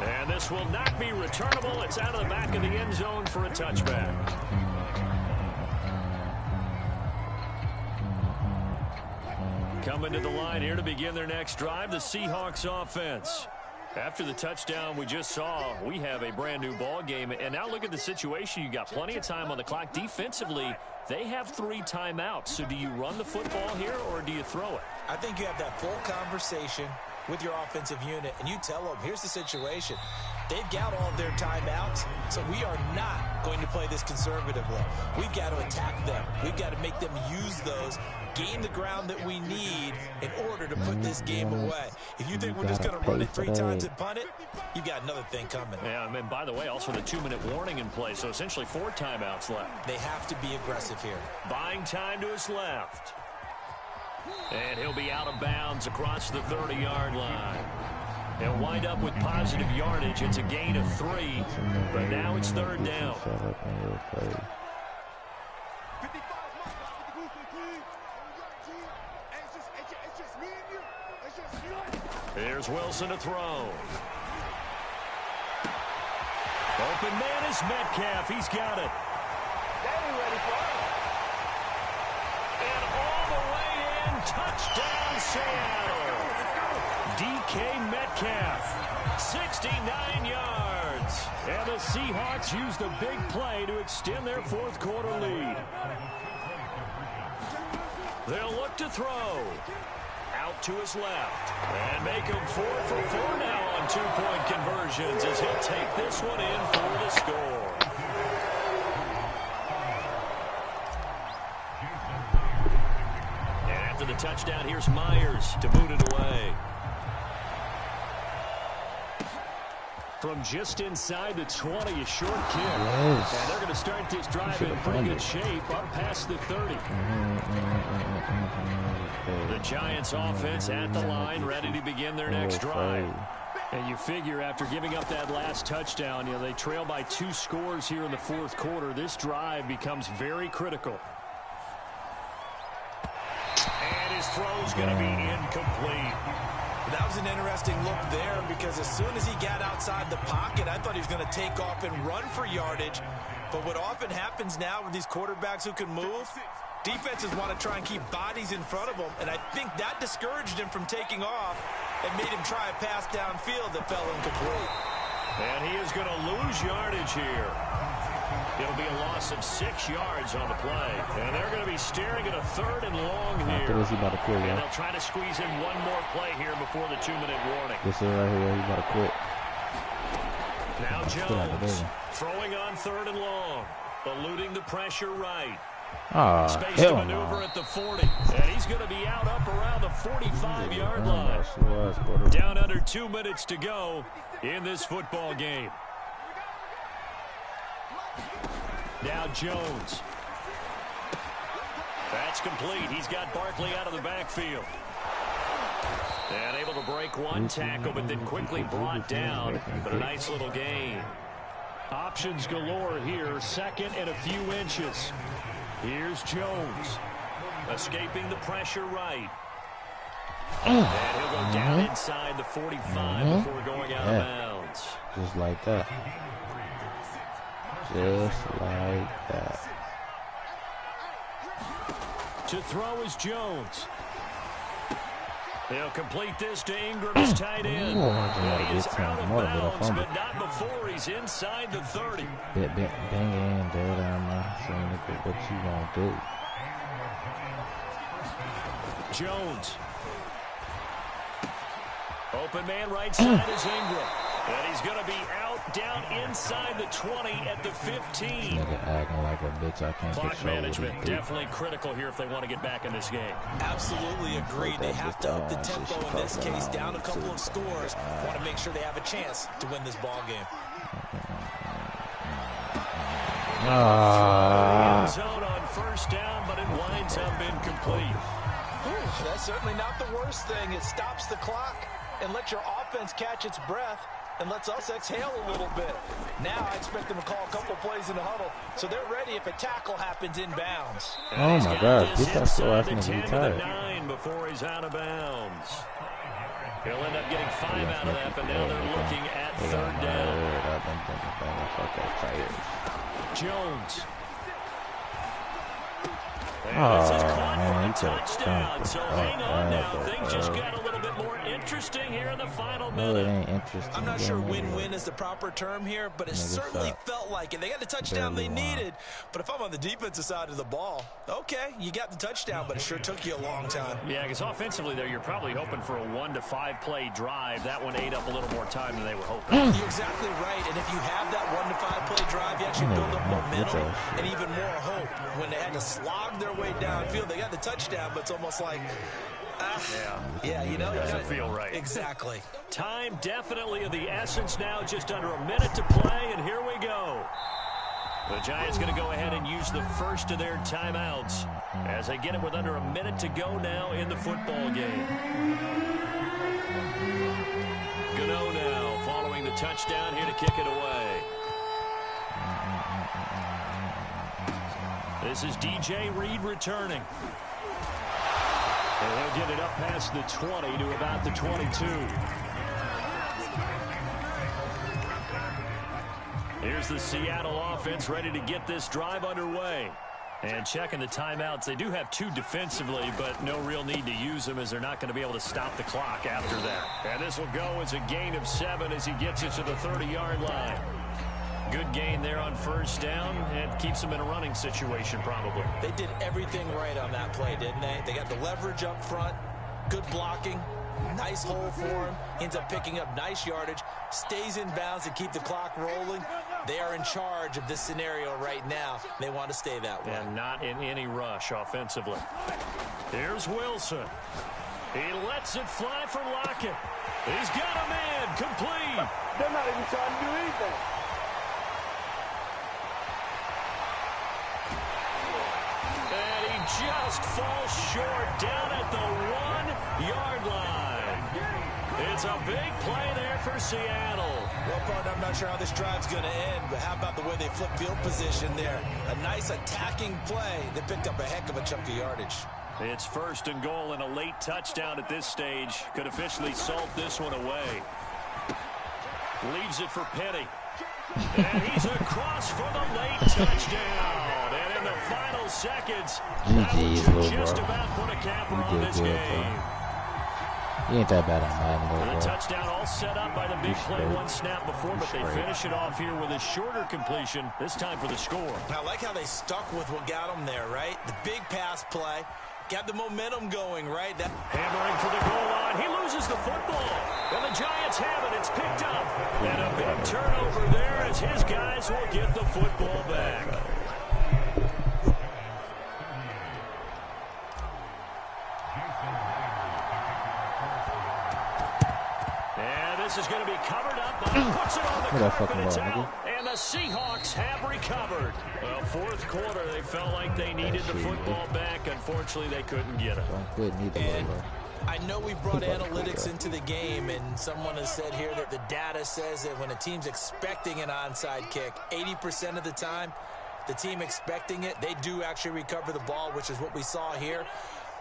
Speaker 1: And this will not be returnable. It's out of the back of the end zone for a touchback. Coming to the line here to begin their next drive, the Seahawks offense. After the touchdown we just saw, we have a brand new ball game. And now look at the situation. You got plenty of time on the clock. Defensively, they have 3 timeouts. So do you run the football here or do you throw it?
Speaker 2: I think you have that full conversation. with your offensive unit and you tell them, here's the situation. They've got all of their timeouts, so we are not going to play this conservatively. We've got to attack them. We've got to make them use those, gain the ground that we need in order to put this game away. If you think we're just going to run it 3 times and punt it, you've got another thing coming.
Speaker 1: Yeah, and by the way, also the 2-minute warning in play, so essentially 4 timeouts left.
Speaker 2: They have to be aggressive here.
Speaker 1: Buying time to his left. And he'll be out of bounds across the 30-yard line. He'll wind up with positive yardage. It's a gain of 3, but now it's 3rd down. Here's Wilson to throw. Open man is Metcalf. He's got it. And all the way in, touchdown Seattle. DK Metcalf, 69 yards. And the Seahawks use the big play to extend their 4th quarter lead. They'll look to throw. Out to his left. And make him 4 for 4 now on 2-point conversions as he'll take this one in for the score. And after the touchdown, here's Myers to boot it away. From just inside the 20, a short kick.
Speaker 3: Yes.
Speaker 1: And they're going to start this drive in pretty good shape up past the 30. The Giants offense at the line, ready to begin their next drive. And you figure after giving up that last touchdown, you know, they trail by 2 scores here in the 4th quarter. This drive becomes very critical. And his throw's going to be incomplete.
Speaker 2: That was an interesting look there because as soon as he got outside the pocket, I thought he was going to take off and run for yardage. But what often happens now with these quarterbacks who can move, defenses want to try and keep bodies in front of them, and I think that discouraged him from taking off and made him try a pass downfield that fell incomplete.
Speaker 1: And he is going to lose yardage here. It'll be a loss of 6 yards on the play. And they're going to be staring at a 3rd and long here. And they'll try to squeeze in one more play here before the 2-minute warning.
Speaker 3: This is right here. He's about to quit.
Speaker 1: Now Jones throwing on 3rd and long. Eluding the pressure right. Space to maneuver at the 40. And he's going to be out up around the 45-yard line. Down under 2 minutes to go in this football game. Now Jones. That's complete. He's got Barkley out of the backfield. And able to break one tackle, but then quickly brought down. But a nice little gain. Options galore here. 2nd and a few inches. Here's Jones. Escaping the pressure right. And he'll go down inside the 45 before going out of bounds.
Speaker 3: Just like that. Just like that.
Speaker 1: To throw is Jones. He'll complete this to Ingram's tight end. He is out of bounds, but not before he's inside the 30.
Speaker 3: Bang in there, I'm saying what you gonna do.
Speaker 1: Jones. Open man right side is Ingram. And he's going to be out down inside the 20 at the 15.
Speaker 3: Nigga acting like a bitch. I can't
Speaker 1: Clock management definitely critical here if they want to get back in this game.
Speaker 2: Absolutely agreed. They have to up the tempo in this case, down a couple of scores. Want to make sure they have a chance to win this ball game.
Speaker 1: Zone on 1st down, but it winds up incomplete.
Speaker 2: That's certainly not the worst thing. It stops the clock and lets your offense catch its breath and lets us exhale a little bit. Now I expect them to call a couple plays in the huddle, so they're ready if a tackle happens inbounds.
Speaker 3: Oh my God, get that slow ass nigga retired.
Speaker 1: 9 before he's out of bounds. He'll end up getting 5 out of that, but now they're looking at 3rd down. Jones. And this is caught for a touchdown. So hang on now. Things just got a little bit more interesting here in the final minute.
Speaker 3: No, it ain't interesting.
Speaker 2: I'm not sure win-win is the proper term here, but it certainly felt like it. They got the touchdown they needed. But if I'm on the defensive side of the ball, okay, you got the touchdown, but it sure took you a long time.
Speaker 1: Yeah, because offensively there, you're probably hoping for a 1 to 5 play drive. That one ate up a little more time than they were hoping.
Speaker 2: You're exactly right. And if you have that 1 to 5 play drive, you actually build up momentum and even more hope. When they had to slog their way downfield, they got the touchdown, but it's almost like, yeah, you know,
Speaker 1: doesn't feel right.
Speaker 2: Exactly.
Speaker 1: Time definitely of the essence now, just under a minute to play, and here we go. The Giants going to go ahead and use the first of their timeouts as they get it with under a minute to go now in the football game. Gano now following the touchdown here to kick it away. This is DJ Reed returning. And he'll get it up past the 20 to about the 22. Here's the Seattle offense ready to get this drive underway. And checking the timeouts. They do have 2 defensively, but no real need to use them as they're not going to be able to stop the clock after that. And this will go as a gain of 7 as he gets it to the 30-yard line. Good gain there on first down, and keeps them in a running situation probably.
Speaker 2: They did everything right on that play, didn't they? They got the leverage up front, good blocking, nice hole for him. He ends up picking up nice yardage, stays in bounds to keep the clock rolling. They are in charge of this scenario right now. They want to stay that way.
Speaker 1: And not in any rush offensively. Here's Wilson. He lets it fly for Lockett. He's got a man complete.
Speaker 5: They're not even trying to do anything.
Speaker 1: Just falls short down at the 1-yard line. It's a big play there for Seattle.
Speaker 2: Well, partner, I'm not sure how this drive's going to end, but how about the way they flip field position there? A nice attacking play. They picked up a heck of a chunk of yardage.
Speaker 1: It's first and goal and a late touchdown at this stage. Could officially salt this one away. Leaves it for Penny. And he's across for the late touchdown. And in the final seconds, that would just about put a capper on this game.
Speaker 3: You ain't that bad on Madden,
Speaker 1: The touchdown all set up by the big play 1 snap before, but they finish it off here with a shorter completion, this time for the score.
Speaker 2: I like how they stuck with what got them there, right? The big pass play. Got the momentum going, right?
Speaker 1: Hammering for the goal line. He loses the football. And the Giants have it. It's picked up. And a big turnover there as his guys will get the football back. And this is going to be covered up. Puts it on the carpet. It's out. And the Seahawks have recovered. Well, fourth quarter, they felt like they needed the football back. Unfortunately, they couldn't get it.
Speaker 2: And I know we brought analytics into the game, and someone has said here that the data says that when a team's expecting an onside kick, 80% of the time, the team expecting it, they do actually recover the ball, which is what we saw here.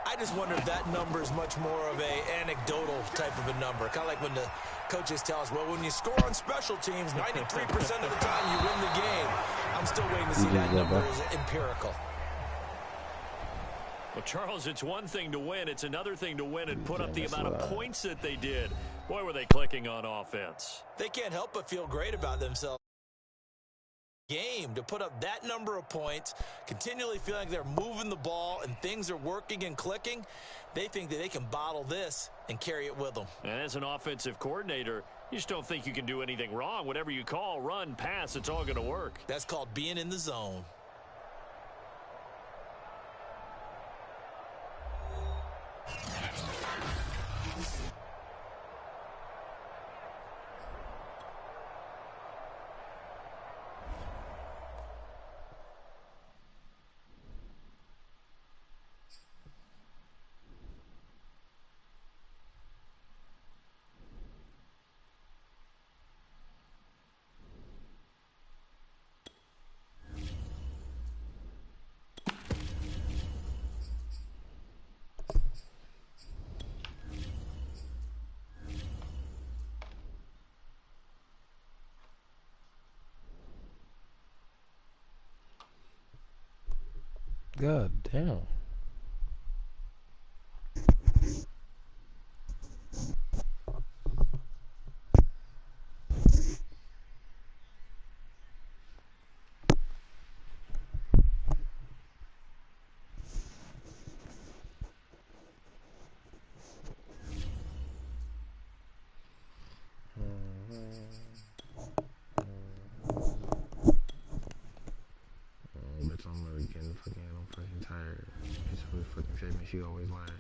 Speaker 2: I just wonder if that number is much more of a anecdotal type of a number. Kind of like when the coaches tell us, well, when you score on special teams, 93% of the time you win the game. I'm still waiting to see that number is empirical.
Speaker 1: Well, Charles, it's one thing to win. It's another thing to win and put up the amount of points that they did. Boy, were they clicking on offense.
Speaker 2: They can't help but feel great about themselves. Game to put up that number of points, continually feeling like they're moving the ball and things are working and clicking. They think that they can bottle this and carry it with them.
Speaker 1: And as an offensive coordinator, you just don't think you can do anything wrong. Whatever you call, run, pass, it's all going to work.
Speaker 2: That's called being in the zone.
Speaker 3: God damn. always fucking tell me. She always lied.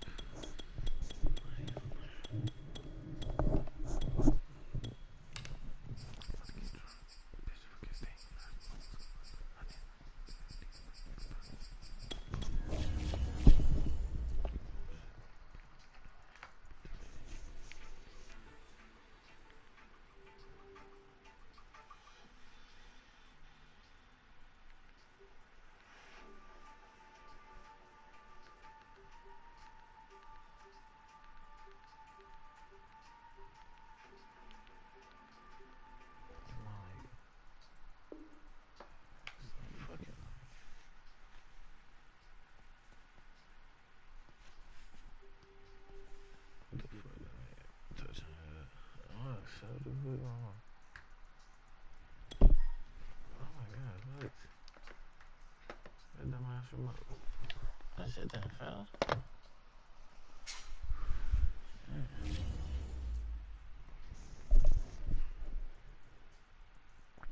Speaker 6: That shit didn't fail.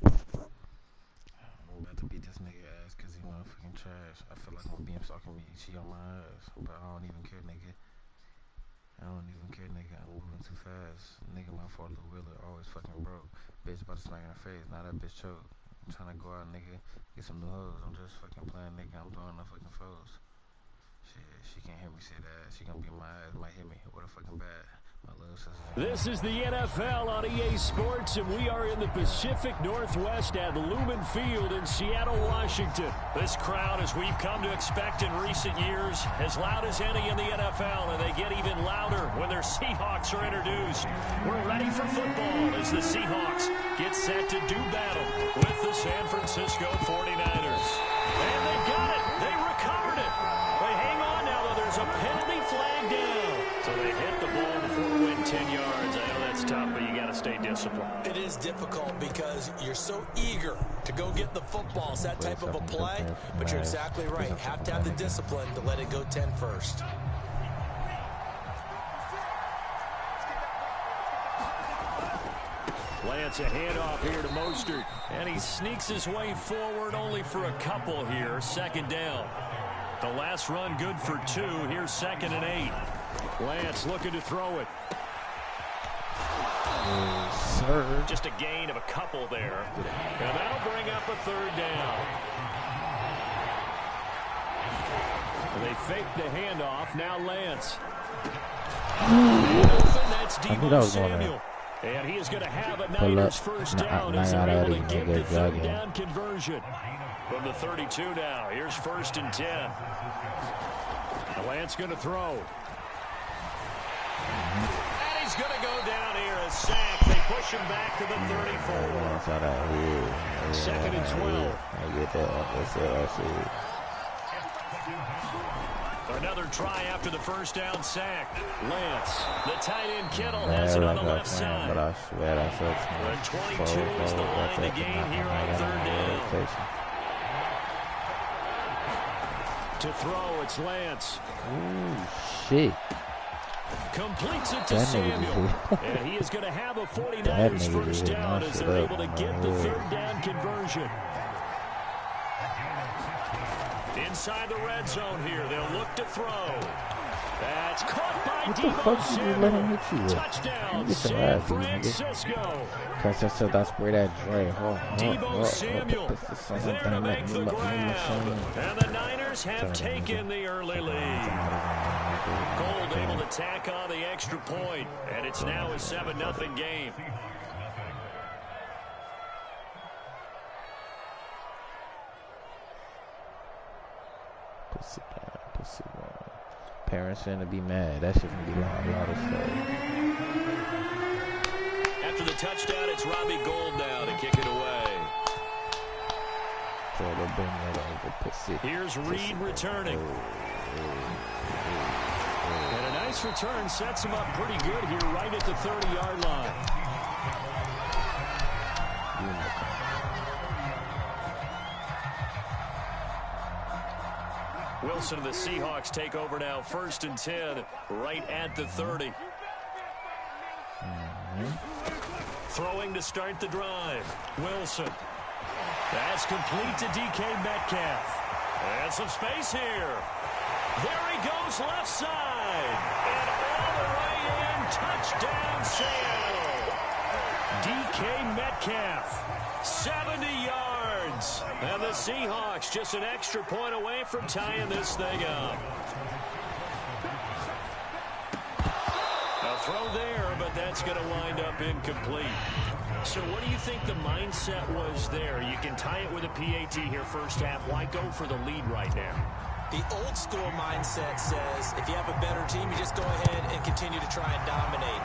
Speaker 3: I'm about to beat this nigga ass because he motherfucking trash. I feel like I'm being stalking me. She on my ass. But I don't even care, nigga. I don't even care, nigga. I'm moving too fast. Nigga, my four-wheeler wheeler always fucking broke. Bitch about to smack in her face. Now that bitch choke. I'm trying to go out, nigga. Get some new hoes. I'm just fucking playing, nigga. I'm doing no fucking foes. Shit, she can't hear me say that. She gonna beat my ass. Might hit me. What a fucking bad. My little sister.
Speaker 4: This is the NFL on EA Sports, and we are in the Pacific Northwest at Lumen Field in Seattle, Washington. This crowd, as we've come to expect in recent years, as loud as any in the NFL, and they get even louder when their Seahawks are introduced. We're ready for football as the Seahawks get set to do battle with the San Francisco 49ers. And they got it. They recovered it. They hang on now, though. There's a penalty flag down. So they hit the ball before it went 10 yards. I know that's tough, but you got to stay disciplined.
Speaker 2: It is difficult because you're so eager to go get the football. It's that type of a play, but you're exactly right. You have to have the discipline to let it go 10 first.
Speaker 4: Lance, a handoff here to Mostert. And he sneaks his way forward only for a couple here. Second down. The last run good for 2. Here's 2nd and 8. Lance looking to throw it.
Speaker 3: Sir.
Speaker 4: Just a gain of a couple there. And that'll bring up a 3rd down. They fake the handoff. Now Lance. That's Deebo Samuel. And he is going to have a Niners first down as they're able to get the 3rd down conversion. From the 32 now, here's 1st and 10. Lance going to throw. And he's going to go down here, a sack. They push him back to the 34. 2nd and 12.
Speaker 3: I get that. That's it. I see.
Speaker 4: Another try after the first down sack. Lance, the tight end Kittle has it on the left side.
Speaker 3: But I swear I
Speaker 4: said 22 is the line to gain here on 3rd down. To throw, it's Lance.
Speaker 3: Ooh, shit.
Speaker 4: Completes it to Samuel. And he is going to have a 49ers first down as they're able to get the 3rd down conversion. Inside the red zone here, they'll look to throw. That's caught by Deebo Samuel. Touchdown, San Francisco.
Speaker 3: That's where that Dre.
Speaker 4: Deebo Samuel there to make the grab. And the Niners have taken the early lead. Gold able to tack on the extra point, and it's now a 7-0 game.
Speaker 3: Pussy. Parents shouldn't be mad. That shit gonna be loud as fuck.
Speaker 4: After the touchdown, it's Robbie Gould now to kick it away. Here's Reed returning. And a nice return sets him up pretty good here right at the 30-yard line. Wilson and the Seahawks take over now. 1st and 10 right at the 30. Throwing to start the drive. Wilson. That's complete to DK Metcalf. And some space here. There he goes left side. And all the way in. Touchdown, Seattle. DK Metcalf, 70 yards. And the Seahawks just an extra point away from tying this thing up. A throw there, but that's going to wind up incomplete. So what do you think the mindset was there? You can tie it with a PAT here first half. Why go for the lead right now?
Speaker 2: The old school mindset says if you have a better team, you just go ahead and continue to try and dominate.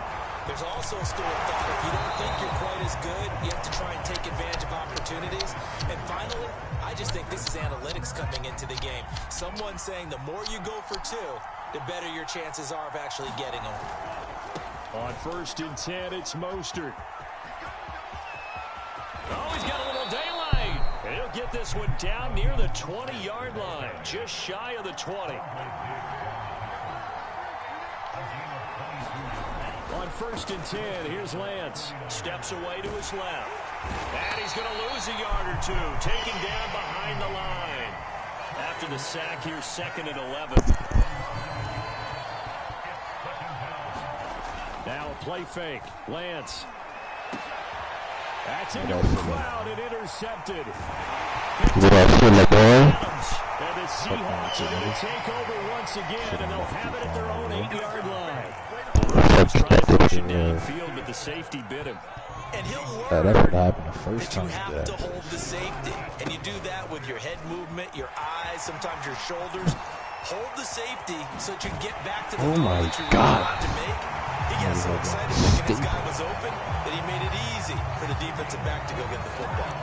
Speaker 2: There's also a school of thought, if you don't think you're quite as good, you have to try and take advantage of opportunities. And finally, I just think this is analytics coming into the game. Someone saying the more you go for two, the better your chances are of actually getting them.
Speaker 4: On 1st and 10, it's Mostert. Oh, he's got a little daylight. And he'll get this one down near the 20-yard line, just shy of the 20. On 1st and 10, here's Lance. Steps away to his left. And he's going to lose a yard or two. Taken down behind the line. After the sack here, 2nd and 11. Now a play fake. Lance. That's into the crowd and intercepted. And the Seahawks are going to take over once again, and they'll have it at their own 8-yard line. He's trying to push it downfield, but the safety bit him.
Speaker 2: And he'll learn
Speaker 3: that happened the first
Speaker 2: that you
Speaker 3: time.
Speaker 2: have to hold the safety. And you do that with your head movement, your eyes, sometimes your shoulders. Hold the safety so that you get back to the goal that you're about to make. He got so excited thinking his guy was open that he made it easy for the defensive back to go get the football.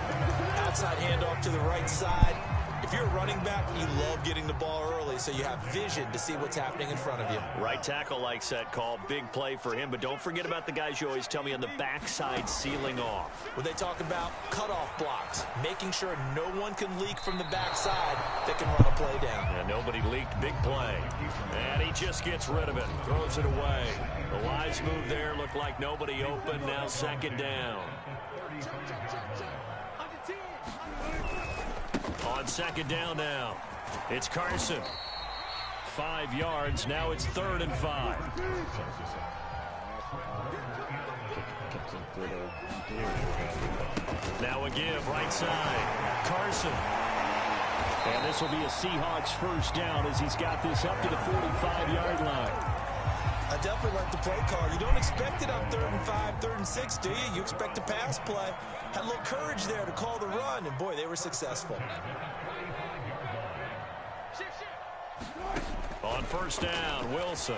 Speaker 2: Outside handoff to the right side. If you're a running back, you love getting the ball early so you have vision to see what's happening in front of you.
Speaker 4: Right tackle likes that call. Big play for him. But don't forget about the guys you always tell me on the backside sealing off.
Speaker 2: When they talk about cutoff blocks, making sure no one can leak from the backside that can run a play down.
Speaker 4: Yeah, nobody leaked. Big play. And he just gets rid of it. Throws it away. The wise move there. Looked like nobody open. Now 2nd down. On 2nd down now, it's Carson. 5 yards. Now it's 3rd and 5. Now a give right side. Carson. And this will be a Seahawks first down as he's got this up to the 45-yard line.
Speaker 2: I definitely like the play call. You don't expect it on 3rd and 5, 3rd and 6, do you? You expect a pass play. Had a little courage there to call the run, and boy, they were successful.
Speaker 4: On 1st down, Wilson.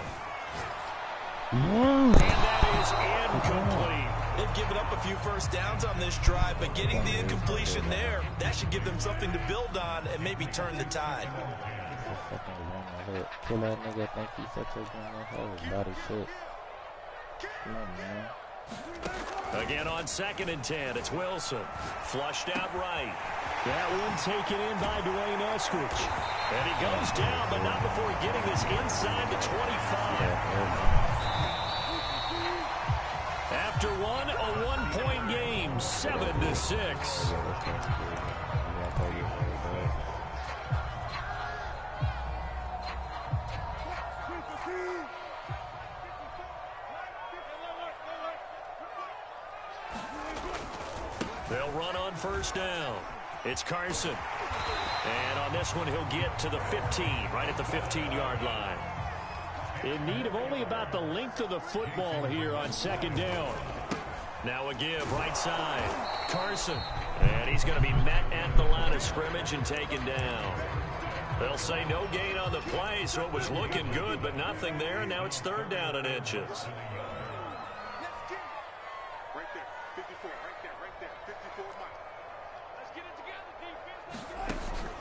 Speaker 4: And that is incomplete.
Speaker 2: They've given up a few first downs on this drive, but getting the incompletion there, that should give them something to build on and maybe turn the tide.
Speaker 3: Kill that nigga, think he's such a good body shit. Come on, man.
Speaker 4: Again on 2nd and 10, it's Wilson. Flushed out right. That one taken in by Dwayne Eskridge. And he goes down, but not before getting this inside the 25. After one, a one-point game, 7-6. They'll run on 1st down. It's Carson. And on this one, he'll get to the 15, right at the 15-yard line. In need of only about the length of the football here on 2nd down. Now a give right side. Carson. And he's going to be met at the line of scrimmage and taken down. They'll say no gain on the play, so it was looking good, but nothing there. And now it's 3rd down and inches.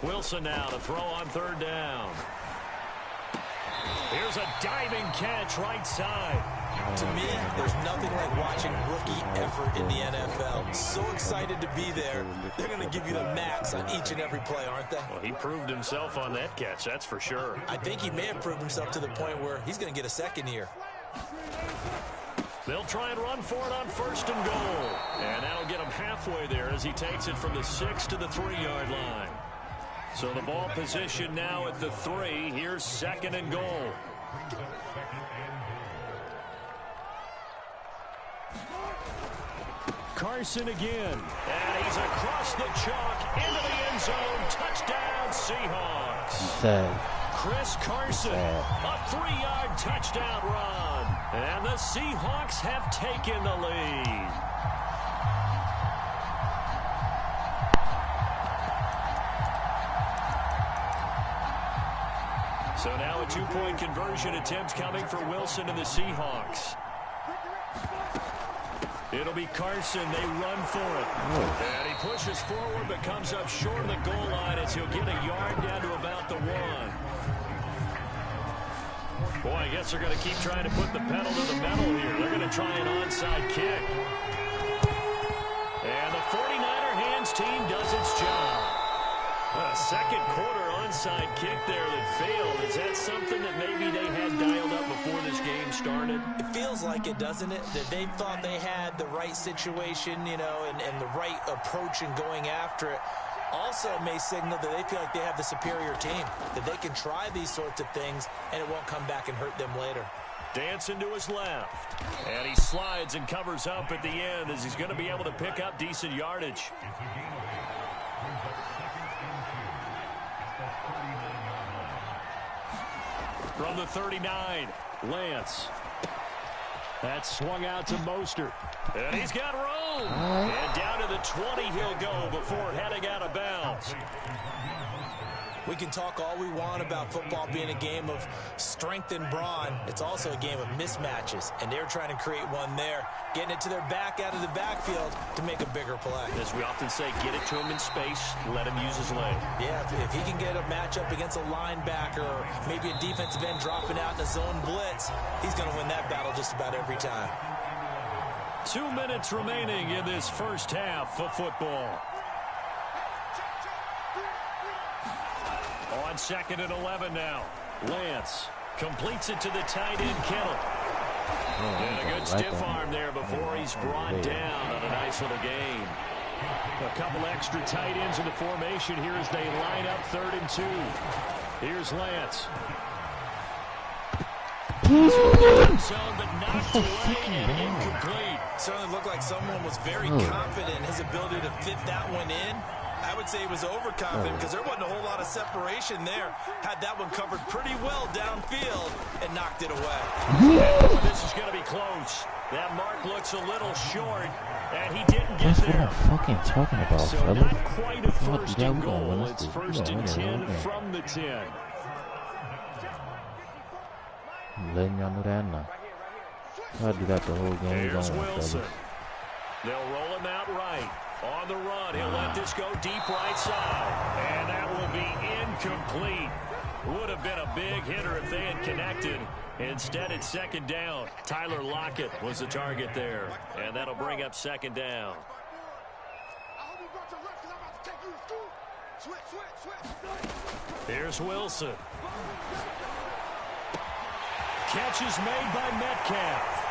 Speaker 4: Wilson now to throw on 3rd down. Here's a diving catch right side.
Speaker 2: To me, there's nothing like watching rookie effort in the NFL. So excited to be there. They're going to give you the max on each and every play, aren't they?
Speaker 4: Well, he proved himself on that catch, that's for sure.
Speaker 2: I think he may have proved himself to the point where he's going to get a 2nd here.
Speaker 4: They'll try and run for it on 1st and goal. And that'll get him halfway there as he takes it from the 6 to the 3-yard line.
Speaker 1: So the ball position now at the 3. Here's 2nd and goal. Carson again. And he's across the chalk into the end zone. Touchdown, Seahawks. Chris Carson, a 3-yard touchdown run. And the Seahawks have taken the lead. So now a 2-point conversion attempt coming for Wilson and the Seahawks. It'll be Carson. They run for it. And he pushes forward but comes up short of the goal line as he'll get a yard down to about the 1. Boy, I guess they're going to keep trying to put the pedal to the metal here. They're going to try an onside kick. And the 49er hands team does its job. A second quarter onside kick there that failed. Is that something that maybe they had dialed up before this game started?
Speaker 2: It feels like it, doesn't it? That they thought they had the right situation, you know, and the right approach in going after it. Also may signal that they feel like they have the superior team, that they can try these sorts of things and it won't come back and hurt them later.
Speaker 1: Dancing to his left. And he slides and covers up at the end as he's going to be able to pick up decent yardage. From the 39, Lance. That's swung out to Mostert. And he's got room. And down to the 20 he'll go before heading out of bounds.
Speaker 2: We can talk all we want about football being a game of strength and brawn. It's also a game of mismatches, and they're trying to create one there, getting it to their back out of the backfield to make a bigger play.
Speaker 1: As we often say, get it to him in space, let him use his leg.
Speaker 2: Yeah, if he can get a matchup against a linebacker or maybe a defensive end dropping out in a zone blitz, he's going to win that battle just about every time.
Speaker 1: 2 minutes remaining in this first half of football. On 2nd and 11 now. Lance completes it to the tight end, Kittle. And a good stiff arm there before he's brought down on a nice little gain. A couple extra tight ends in the formation here as they line up 3rd and 2. Here's Lance. Zone, but knocked away and incomplete.
Speaker 2: Certainly looked like someone was very confident in his ability to fit that one in. I would say he was overconfident because there wasn't a whole lot of separation there. Had that one covered pretty well downfield and knocked it away.
Speaker 1: This is going to be close. That mark looks a little short, and he didn't get there.
Speaker 6: That's what I'm fucking talking about,
Speaker 1: So
Speaker 6: brother.
Speaker 1: not quite a 1st and goal. It's 1st and 10 from the 10.
Speaker 6: I'm letting y'all know that now. I'll do that the whole game.
Speaker 1: Here's Wilson. They'll roll him out right. On the run, he'll let this go deep right side. And that will be incomplete. Would have been a big hitter if they had connected. Instead, it's 2nd down. Tyler Lockett was the target there. And that'll bring up 2nd down. Here's Wilson. Catch is made by Metcalf.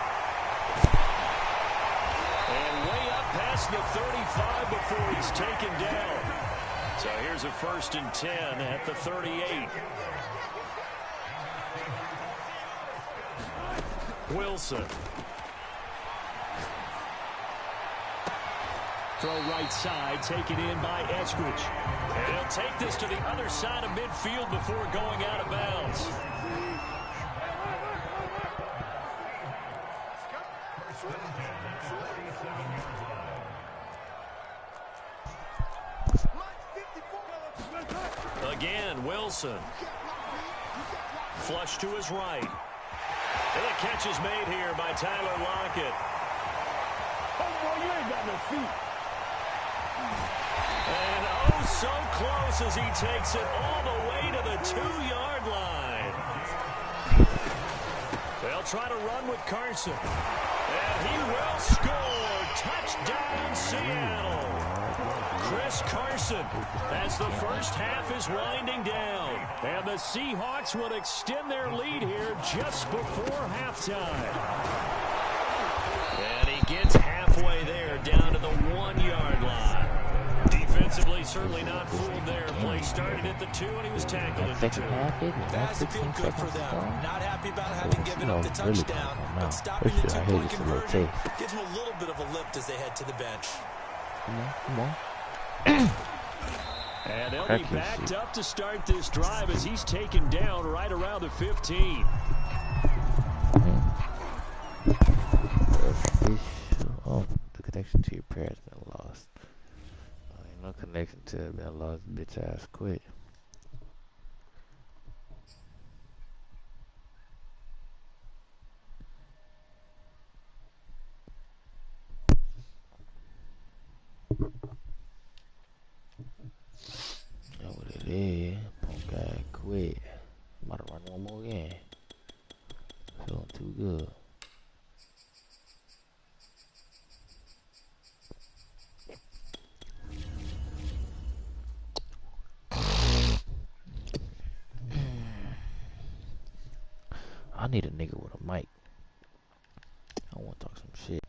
Speaker 1: And way up past the 35 before he's taken down. So here's a 1st and 10 at the 38. Wilson. Throw right side, taken in by Eskridge. And he'll take this to the other side of midfield before going out of bounds. Again, Wilson. Flush to his right. And the catch is made here by Tyler Lockett.
Speaker 5: Oh, boy, you ain't got no feet.
Speaker 1: And oh, so close as he takes it all the way to the 2-yard line. They'll try to run with Carson. And he will score. Touchdown, Seattle. Chris Carson, as the first half is winding down. And the Seahawks will extend their lead here just before halftime. And he gets halfway there, down to the 1-yard line. Defensively, certainly not fooled there. Play started at the 2, and he was tackled at the 2.
Speaker 2: Has to feel good for them. Not happy about having given up the touchdown, but stopping the 2-point conversion gives them a little bit of a lift as they head to the bench.
Speaker 6: Come on.
Speaker 4: And they'll be backed up to start this drive as he's taken down right around the 15.
Speaker 6: Oh, the connection to your prayer has been lost. Ain't no connection to it been lost, bitch ass quit. That's what it is. Punk guy quit. I'm about to run one more game. Feeling too good. I need a nigga with a mic. I want to talk some shit.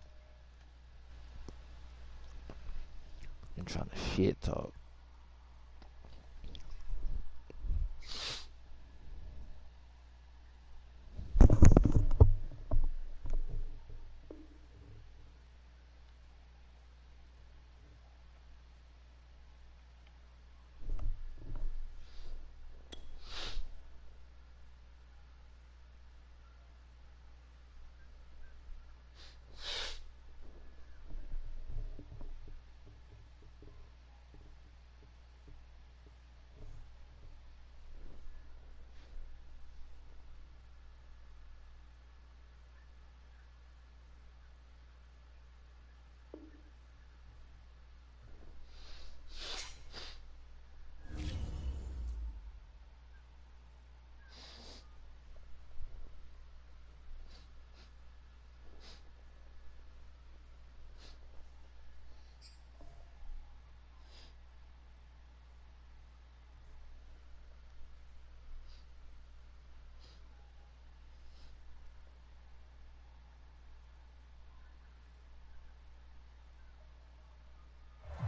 Speaker 6: I'm trying to shit talk.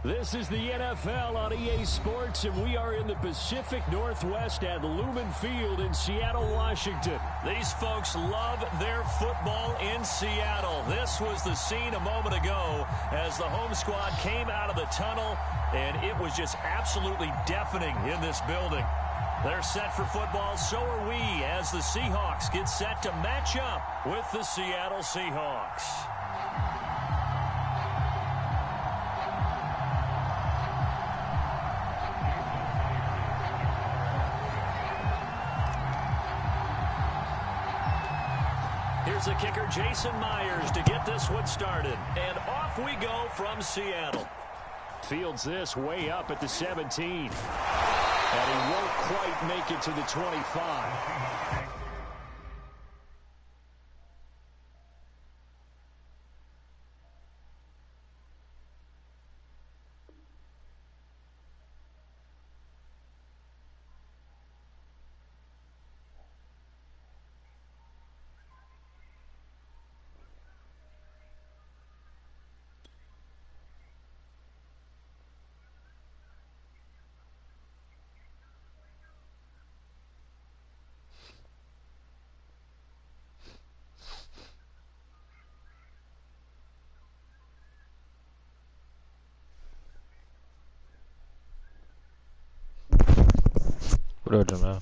Speaker 4: This is the NFL on EA Sports, and we are in the Pacific Northwest at Lumen Field in Seattle, Washington.
Speaker 1: These folks love their football in Seattle. This was the scene a moment ago as the home squad came out of the tunnel, and it was just absolutely deafening in this building. They're set for football, so are we, as the Seahawks get set to match up with the Seattle Seahawks. Here's the kicker, Jason Myers, to get this one started. And off we go from Seattle.
Speaker 4: Fields this way up at the 17. And he won't quite make it to the 25.
Speaker 6: What up, man?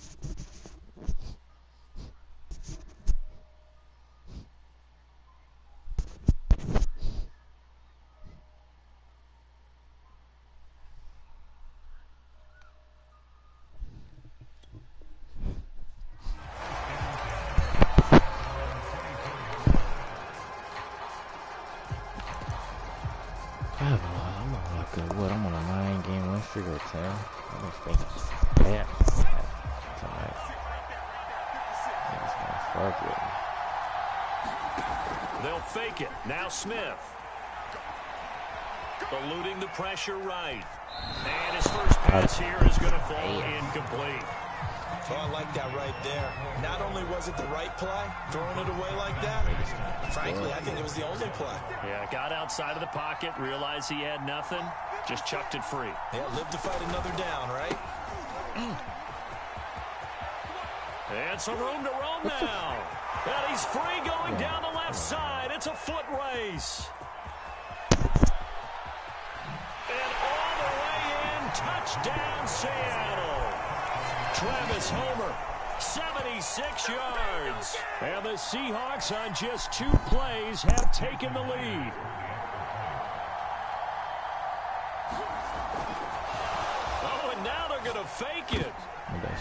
Speaker 6: I'm on a 9-game win streak or 10. I'm expecting bad tonight. Fuck it.
Speaker 1: They'll fake it. Now Smith. Eluding the pressure right. And his first pass here is going to fall incomplete.
Speaker 2: Oh, I like that right there. Not only was it the right play, throwing it away like that, frankly, I think it was the only play.
Speaker 4: Yeah, got outside of the pocket, realized he had nothing, just chucked it free.
Speaker 2: Yeah, live to fight another down, right?
Speaker 4: And some room to roam now. And he's free going down the left side. It's a foot race. And all the way in, touchdown Seattle. Travis Homer, 76 yards. And the Seahawks on just 2 plays have taken the lead. Oh, and now they're going to fake it.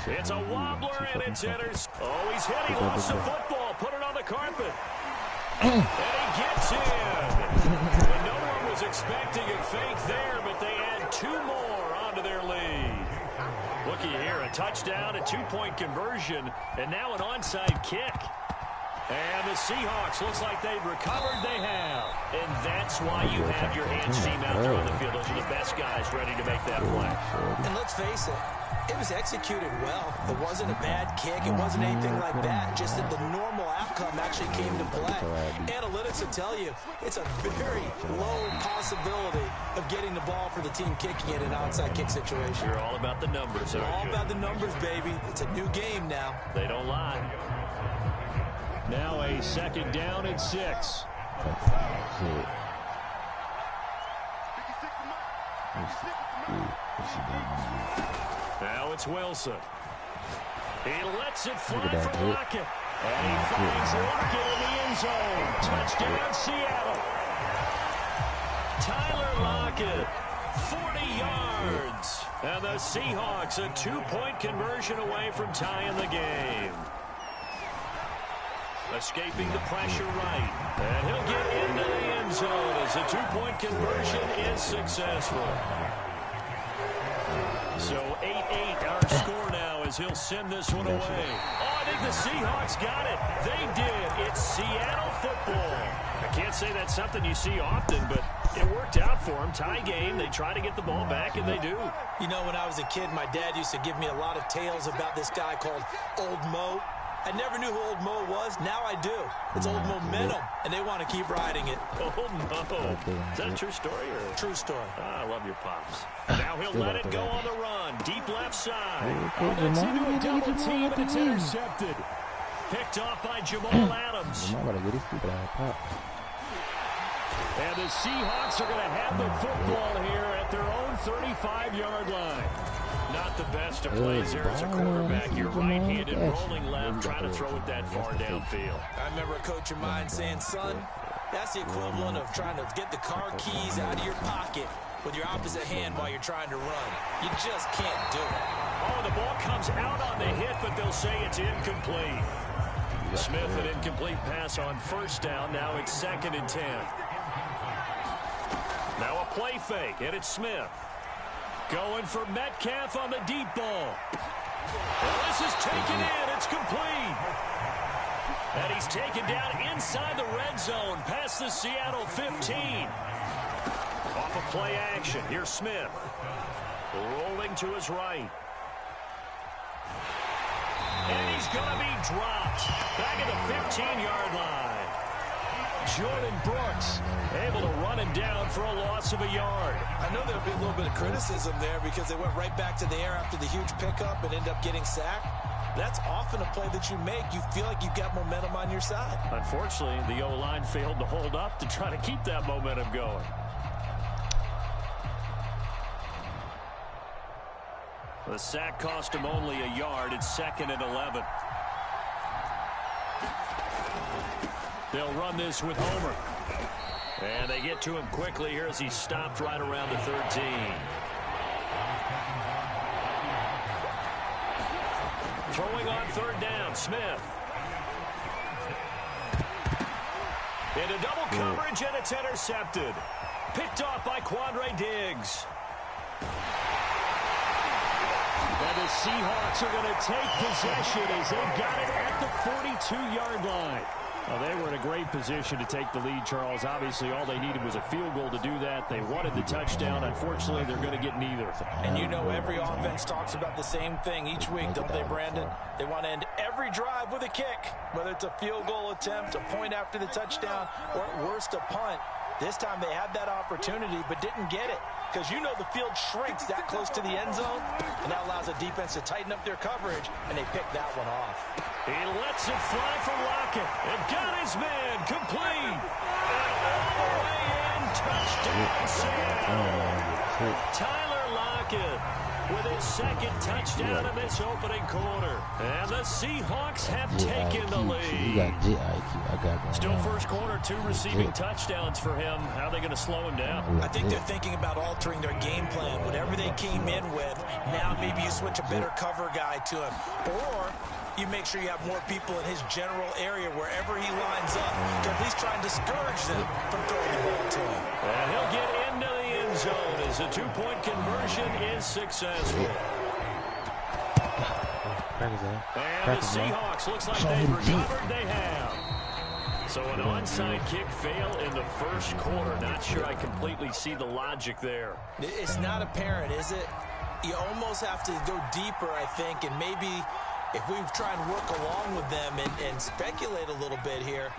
Speaker 4: It's a wobbler, and it's enters. Oh, he's hit. He lost the football. Put it on the carpet. And he gets in. And no one was expecting a fake there, but they add 2 more onto their lead. Looky here, a touchdown, a 2-point conversion, and now an onside kick. And the Seahawks, looks like they've recovered. They have. And that's why you have your hands team out there on the field. Those are the best guys ready to make that play.
Speaker 2: And let's face it, it was executed well. It wasn't a bad kick. It wasn't anything like that. Just that the normal outcome actually came to play. Analytics will tell you it's a very low possibility of getting the ball for the team kicking it in an onside kick situation.
Speaker 4: You're all about the numbers, aren't you?
Speaker 2: All about the numbers, baby. It's a new game now.
Speaker 4: They don't lie. Now a 2nd down and 6. Now it's Wilson. He lets it fly from Lockett. And he finds Lockett in the end zone. Touchdown, Seattle. Tyler Lockett, 40 yards. And the Seahawks a 2-point conversion away from tying the game. Escaping the pressure right. And he'll get into the end zone as the 2-point conversion is successful. So 8-8 our score now as he'll send this one away. Oh, I think the Seahawks got it. They did. It's Seattle football. I can't say that's something you see often, but it worked out for them. Tie game. They try to get the ball back, and they do.
Speaker 2: You know, when I was a kid, my dad used to give me a lot of tales about this guy called Old Mo. I never knew who Old Mo was. Now I do. It's Old Momentum, and they want to keep riding it.
Speaker 4: Old Mo. Is that a true story? Or?
Speaker 2: True story.
Speaker 4: I love your pops. Now he'll let it go on the run. Deep left side.
Speaker 5: That's into a double team, and it's intercepted.
Speaker 4: Picked off by Jamal Adams. And the Seahawks are going to have the football here at their own 35-yard line. Not the best of plays there as a quarterback. You're right-handed, rolling left, trying to throw it that far downfield.
Speaker 2: I remember a coach of mine saying, son, that's the equivalent of trying to get the car keys out of your pocket with your opposite hand while you're trying to run. You just can't do it.
Speaker 4: Oh, the ball comes out on the hit, but they'll say it's incomplete. Smith, an incomplete pass on 1st down. Now it's 2nd and 10. Now a play fake, and it's Smith. Going for Metcalf on the deep ball. Well, this is taken in. It's complete. And he's taken down inside the red zone past the Seattle 15. Off of play action. Here's Smith. Rolling to his right. And he's going to be dropped. Back at the 15-yard line. Jordan Brooks able to run him down for a loss of a yard.
Speaker 2: I know there'll be a little bit of criticism there because they went right back to the air after the huge pickup and ended up getting sacked. That's often a play that you make. You feel like you've got momentum on your side.
Speaker 4: Unfortunately, the O-line failed to hold up to try to keep that momentum going. The sack cost him only a yard. It's 2nd and 11. They'll run this with Homer. And they get to him quickly here as he stopped right around the 13. Throwing on 3rd down, Smith. Into double coverage, and it's intercepted. Picked off by Quandre Diggs. And the Seahawks are going to take possession as they've got it at the 42-yard line. Well, they were in a great position to take the lead, Charles. Obviously, all they needed was a field goal to do that. They wanted the touchdown. Unfortunately, they're going to get neither.
Speaker 2: And you know every offense talks about the same thing each week, don't they, Brandon? They want to end every drive with a kick, whether it's a field goal attempt, a point after the touchdown, or at worst a punt. This time they had that opportunity but didn't get it because you know the field shrinks that close to the end zone, and that allows a defense to tighten up their coverage, and they picked that one off.
Speaker 4: He lets it fly for Lockett. It got his man complete. And all the way in, touchdown, Seattle. Tyler Lockett with his second touchdown in this opening quarter. And the Seahawks have taken the lead. Still first quarter, 2 receiving touchdowns for him. How are they going to slow him down?
Speaker 2: I think they're thinking about altering their game plan. Whatever they came in with, now maybe you switch a better cover guy to him. Or you make sure you have more people in his general area wherever he lines up to at least try and discourage them from throwing the ball to him.
Speaker 4: And he'll get into the end zone as a 2-point conversion is successful. And the Seahawks looks like they've recovered. They have. So an onside kick fail in the first quarter. Not sure I completely see the logic there.
Speaker 2: It's not apparent, is it? You almost have to go deeper, I think, and maybe if we try and work along with them and speculate a little bit here,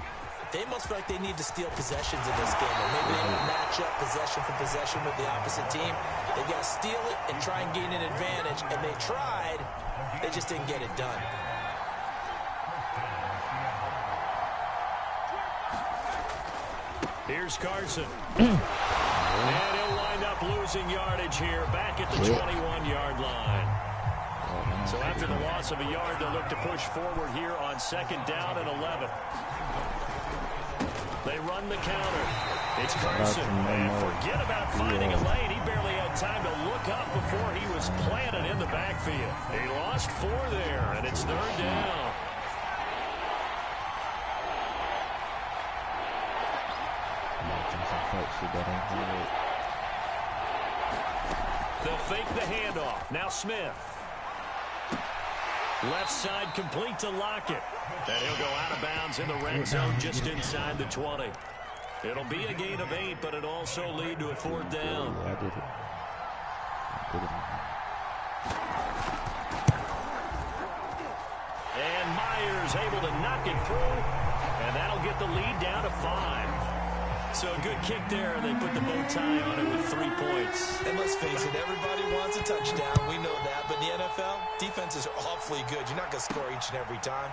Speaker 2: they must feel like they need to steal possessions in this game. Or maybe they don't match up possession for possession with the opposite team. They've got to steal it and try and gain an advantage. And they tried. They just didn't get it done.
Speaker 4: Here's Carson. And he'll wind up losing yardage here back at the 21-yard line. So after the loss of a yard, they'll look to push forward here on second down and 11. They run the counter. It's Carson. And forget about finding a lane. He barely had time to look up before he was planted in the backfield. He lost 4 there, and it's third down. They'll fake the handoff. Now Smith. Left side complete to Lockett. And he'll go out of bounds in the red zone just inside the 20. It'll be a gain of 8, but it'll also lead to a 4th down. And Myers able to knock it through. And that'll get the lead down to 5. So a good kick there, and they put the bow tie on it with 3 points.
Speaker 2: And let's face it, everybody wants a touchdown. We know that. But in the NFL, defenses are awfully good. You're not going to score each and every time.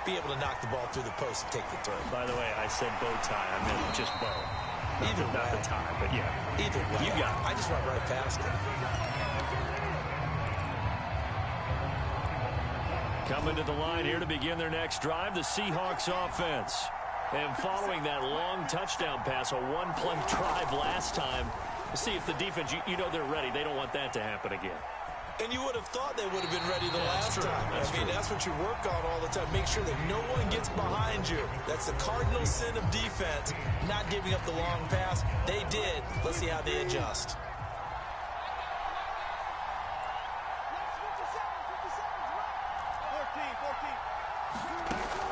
Speaker 2: Be able to knock the ball through the post and take the turn.
Speaker 4: By the way, I said bow tie. I meant just bow.
Speaker 2: Either way.
Speaker 4: Not the tie, but yeah.
Speaker 2: Either way.
Speaker 4: You got it.
Speaker 2: I just went right past it.
Speaker 4: Coming to the line here to begin their next drive, the Seahawks offense. And following that long touchdown pass, a one-play drive last time, see if the defense, you know they're ready. They don't want that to happen again.
Speaker 2: And you would have thought they would have been ready the last time. That's what you work on all the time. Make sure that no one gets behind you. That's the cardinal sin of defense, not giving up the long pass. They did. Let's see how they adjust.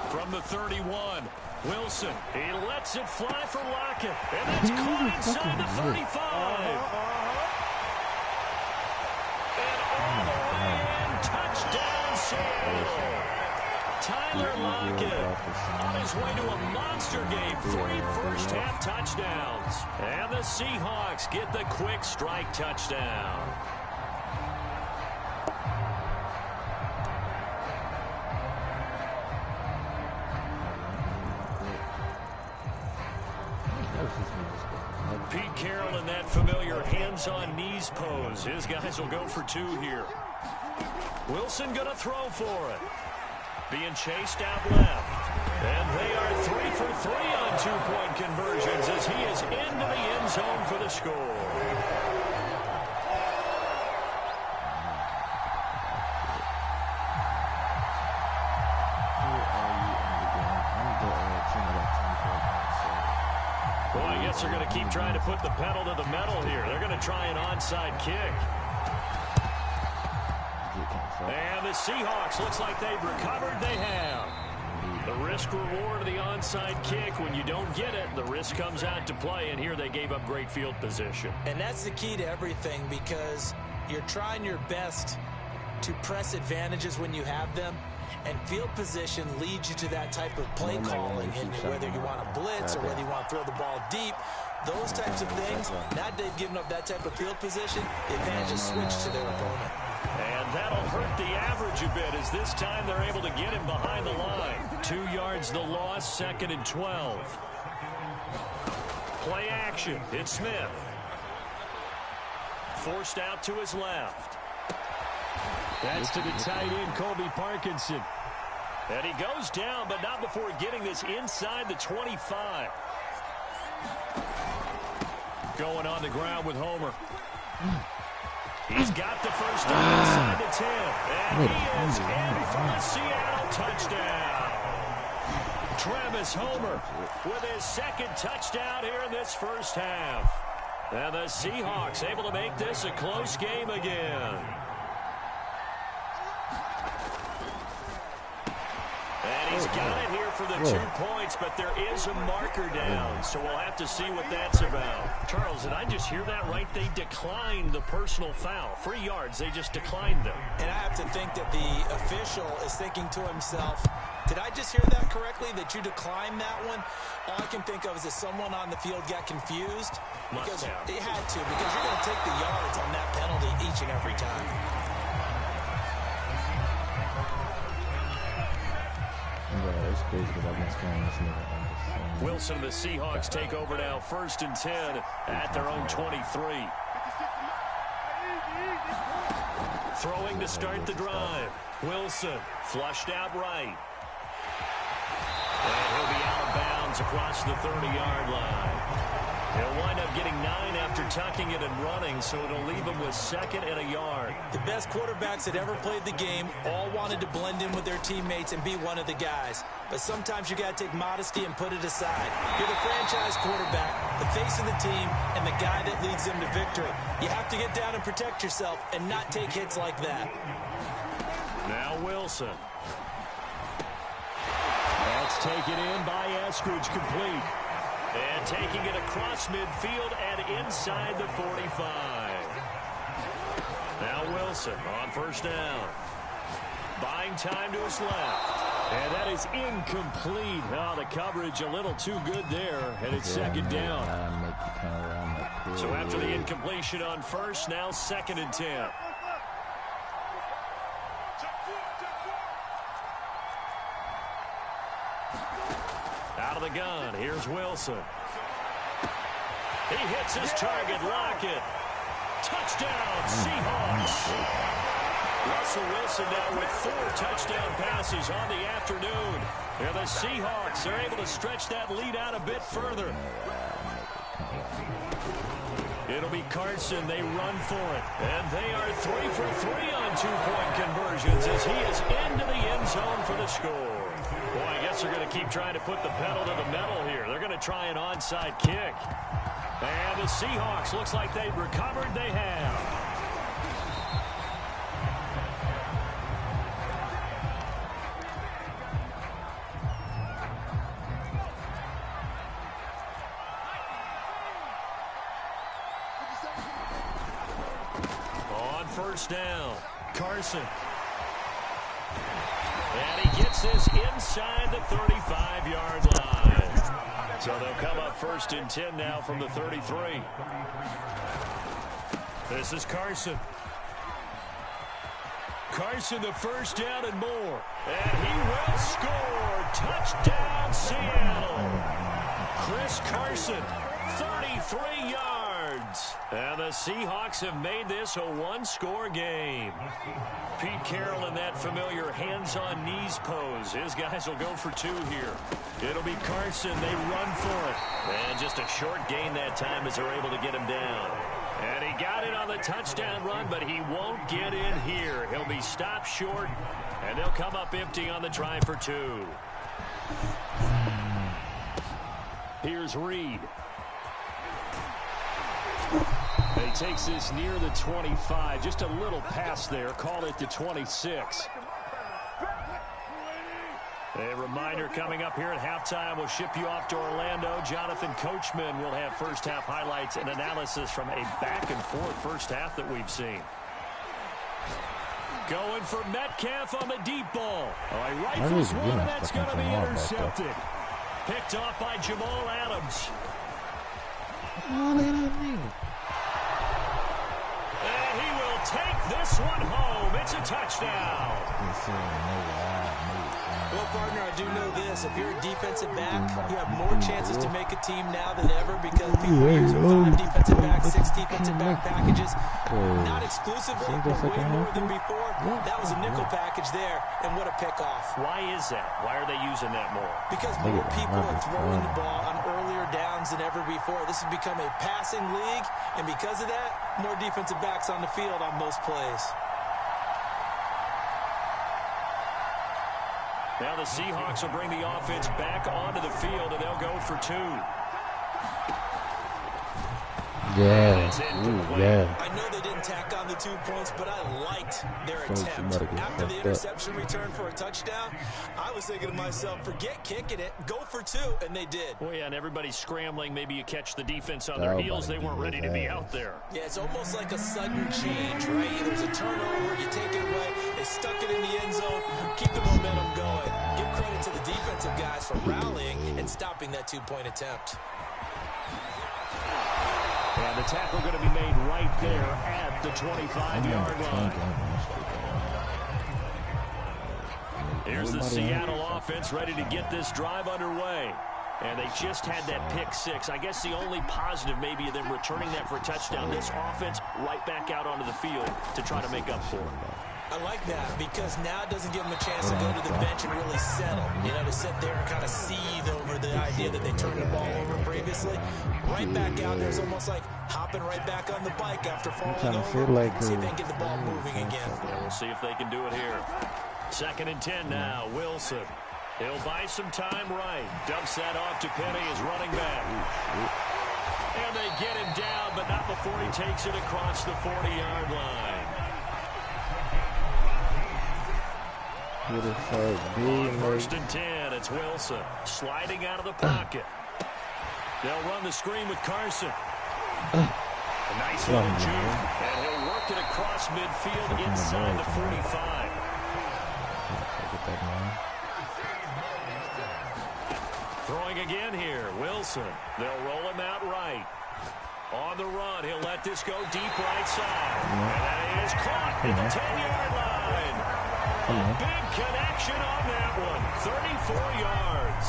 Speaker 4: From the 31, Wilson. He lets it fly for Lockett. And that's caught inside the 35. And all the way in, touchdown Seattle. Tyler Lockett on his way to a monster game. 3 first-half touchdowns. And the Seahawks get the quick strike touchdown. Pete Carroll in that familiar hands-on knees pose. His guys will go for 2 here. Wilson going to throw for it. Being chased out left. And they are 3 for 3 on 2-point conversions as he is into the end zone for the score. Well, I guess they're going to keep trying to put the pedal to the metal here. They're going to try an onside kick. And the Seahawks looks like they've recovered. They have. The Risk-reward of the onside kick. When you don't get it, the risk comes out to play, and here they gave up great field position.
Speaker 2: And that's the key to everything, because you're trying your best to press advantages when you have them, and field position leads you to that type of play calling, and whether you want to blitz or whether you want to throw the ball deep, those types of things. Now they've given up that type of field position, the advantage is switched to their opponent.
Speaker 4: And that'll hurt the average a bit, as this time they're able to get him behind the line. 2 yards the loss, 2nd and 12. Play action. It's Smith. Forced out to his left. That's to the tight end, Colby Parkinson. And he goes down, but not before getting this inside the 25. Going on the ground with Homer. He's got the first down inside the 10. And he is in for a Seattle touchdown. Travis Homer with his 2nd touchdown here in this first half. And the Seahawks able to make this a close game again. And he's got it here for the 2 points, but there is a marker down, so we'll have to see what that's about. Charles, did I just hear that right? They declined the personal foul. 3 yards, they just declined them.
Speaker 2: And I have to think that the official is thinking to himself, did I just hear that correctly, that you declined that one? All I can think of is that someone on the field got confused. Because it had to, because you're going to take the yards on that penalty each and every time.
Speaker 4: Wilson, the Seahawks take over now, 1st and 10 at their own 23. Throwing to start the drive. Wilson flushed out right. And he'll be out of bounds across the 30-yard line. He'll wind up getting 9 after tucking it and running, so it'll leave him with 2nd and a yard.
Speaker 2: The best quarterbacks that ever played the game all wanted to blend in with their teammates and be one of the guys. But sometimes you got to take modesty and put it aside. You're the franchise quarterback, the face of the team, and the guy that leads them to victory. You have to get down and protect yourself and not take hits like that.
Speaker 4: Now Wilson. That's taken in by Eskridge, complete. And taking it across midfield and inside the 45. Now Wilson on 1st down. Buying time to his left. And that is incomplete. Oh, the coverage a little too good there. And it's 2nd down. So after the incompletion on 1st, now 2nd and 10. Out of the gun, here's Wilson. He hits his target, Lockett. Touchdown, Seahawks. Russell Wilson now with 4 touchdown passes on the afternoon. And the Seahawks are able to stretch that lead out a bit further. It'll be Carson. They run for it. And they are 3 for 3 on 2-point conversions as he is into the end zone for the score. Boy, I guess they're going to keep trying to put the pedal to the metal here. They're going to try an onside kick. And the Seahawks, looks like they've recovered. They have. On 1st down, Carson. And he gets this inside the 35-yard line. So they'll come up 1st and 10 now from the 33. This is Carson. Carson, the 1st down and more. And he will score. Touchdown, Seattle. Chris Carson, 33 yards. And the Seahawks have made this a 1-score game. Pete Carroll in that familiar hands-on-knees pose. His guys will go for 2 here. It'll be Carson. They run for it. And just a short gain that time as they're able to get him down. And he got it on the touchdown run, but he won't get in here. He'll be stopped short, and they'll come up empty on the try for 2. Here's Reed. He takes this near the 25, just a little pass there, call it the 26. A reminder coming up here at halftime. We'll ship you off to Orlando. Jonathan Coachman will have first-half highlights and analysis from a back-and-forth first half that we've seen. Going for Metcalf on the deep ball. Oh, he rifles one, and that's going to be intercepted. Picked off by Jamal Adams. And he will take this one home. It's a touchdown.
Speaker 2: Well, partner, I do know this. If you're a defensive back, you have more chances to make a team now than ever because people are using 5 defensive backs, 6 defensive back packages. Not exclusively, but way more than before. That was a nickel package there, and what a pickoff.
Speaker 4: Why is that? Why are they using that more?
Speaker 2: Because more people are throwing the ball on earlier downs than ever before. This has become a passing league, and because of that, more defensive backs on the field on most plays.
Speaker 4: Now the Seahawks will bring the offense back onto the field, and they'll go for 2.
Speaker 6: Yeah.
Speaker 2: I know they didn't tack on the 2 points, but I liked their attempt. After the interception return for a touchdown, I was thinking to myself, forget kicking it, go for 2, and they did.
Speaker 4: Well, yeah, and everybody's scrambling. Maybe you catch the defense on their heels. They weren't ready to be out there.
Speaker 2: Yeah, it's almost like a sudden change, right? There's a turnover, you take it away, they stuck it in the end zone, keep the momentum going. Give credit to the defensive guys for rallying and stopping that 2-point attempt.
Speaker 4: And the tackle going to be made right there at the 25-yard line. Here's the Seattle offense ready to get this drive underway. And they just had that pick 6. I guess the only positive maybe of them returning that for a touchdown. This offense right back out onto the field to try to make up for it.
Speaker 2: I like that because now it doesn't give them a chance to go to the bench and really settle. You know, to sit there and kind of seethe over the idea that they turned the ball over previously. Right back out there is almost like hopping right back on the bike after falling over. See if they can get the ball moving again.
Speaker 4: We'll see if they can do it here. 2nd and 10 now. Wilson. He'll buy some time right. Dumps that off to Penny as running back. And they get him down, but not before he takes it across the 40-yard line.
Speaker 6: On
Speaker 4: 1st and 10, it's Wilson sliding out of the pocket. They'll run the screen with Carson. A nice little juke, and he'll work it across midfield inside the 45. Throwing again here, Wilson. They'll roll him out right. On the run, he'll let this go deep right side. And it is caught at the 10-yard line. Big connection on that one. 34 yards.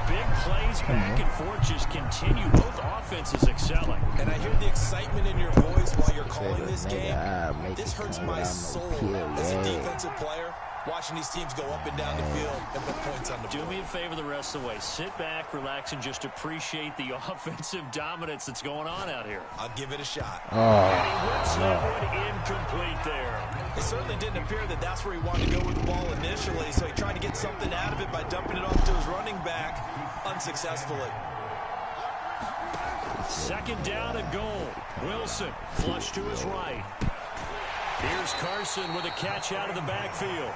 Speaker 4: Big plays back and forth just continue. Both offenses excelling.
Speaker 2: And I hear the excitement in your voice while you're calling this game. This hurts my soul as a defensive player. Watching these teams go up and down the field and put points on the board.
Speaker 4: Do me a favor the rest of the way. Sit back, relax, and just appreciate the offensive dominance that's going on out here.
Speaker 2: I'll give it a shot.
Speaker 4: And he whips that one incomplete there.
Speaker 2: It certainly didn't appear that that's where he wanted to go with the ball initially, so he tried to get something out of it by dumping it off to his running back unsuccessfully.
Speaker 4: 2nd down and goal. Wilson flush to his right. Here's Carson with a catch out of the backfield.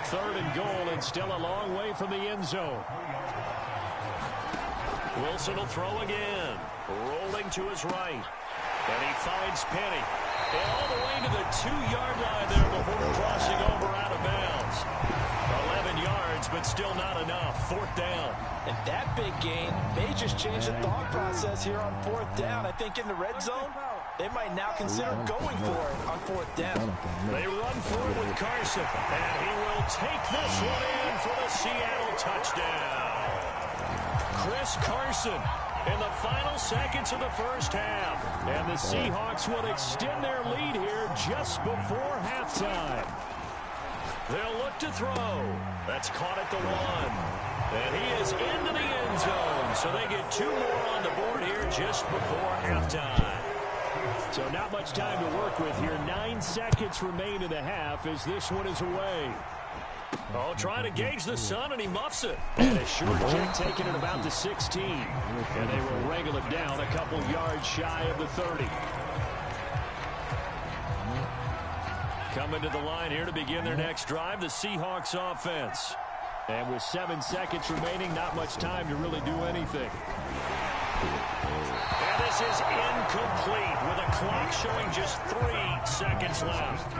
Speaker 4: 3rd and goal, and still a long way from the end zone. Wilson will throw again. Rolling to his right. And he finds Penny. And all the way to the 2-yard line there before crossing over out of bounds. 11 yards, but still not enough. 4th down.
Speaker 2: And that big gain may just change the thought process here on 4th down. I think in the red zone, they might now consider going for it on 4th down.
Speaker 4: They run for it with Carson. And he will take this one in for the Seattle touchdown. Chris Carson in the final seconds of the first half. And the Seahawks will extend their lead here just before halftime. They'll look to throw. That's caught at the 1. And he is into the end zone. So they get 2 more on the board here just before halftime. So not much time to work with here. 9 seconds remain in the half as this one is away. Oh, trying to gauge the sun, and he muffs it. And a short kick taken at about the 16. And they will wrangle it down a couple yards shy of the 30. Coming to the line here to begin their next drive, the Seahawks offense. And with 7 seconds remaining, not much time to really do anything. And this is incomplete with a clock showing just 3 seconds left.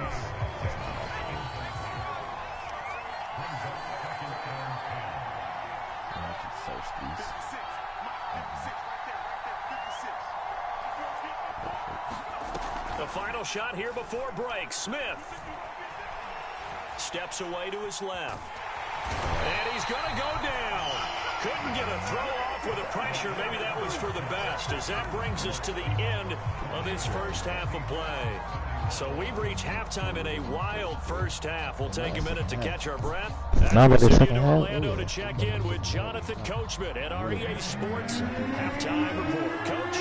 Speaker 4: The final shot here before break. Smith steps away to his left. And he's going to go down. Couldn't get a throw off with the pressure. Maybe that was for the best, as that brings us to the end of this first half of play. So we've reached halftime in a wild first half. We'll take a minute to catch our breath.
Speaker 6: Now
Speaker 4: We'll
Speaker 6: the
Speaker 4: send you
Speaker 6: second
Speaker 4: to
Speaker 6: half.
Speaker 4: Orlando to check in with Jonathan Coachman at our EA Sports halftime report. Coach,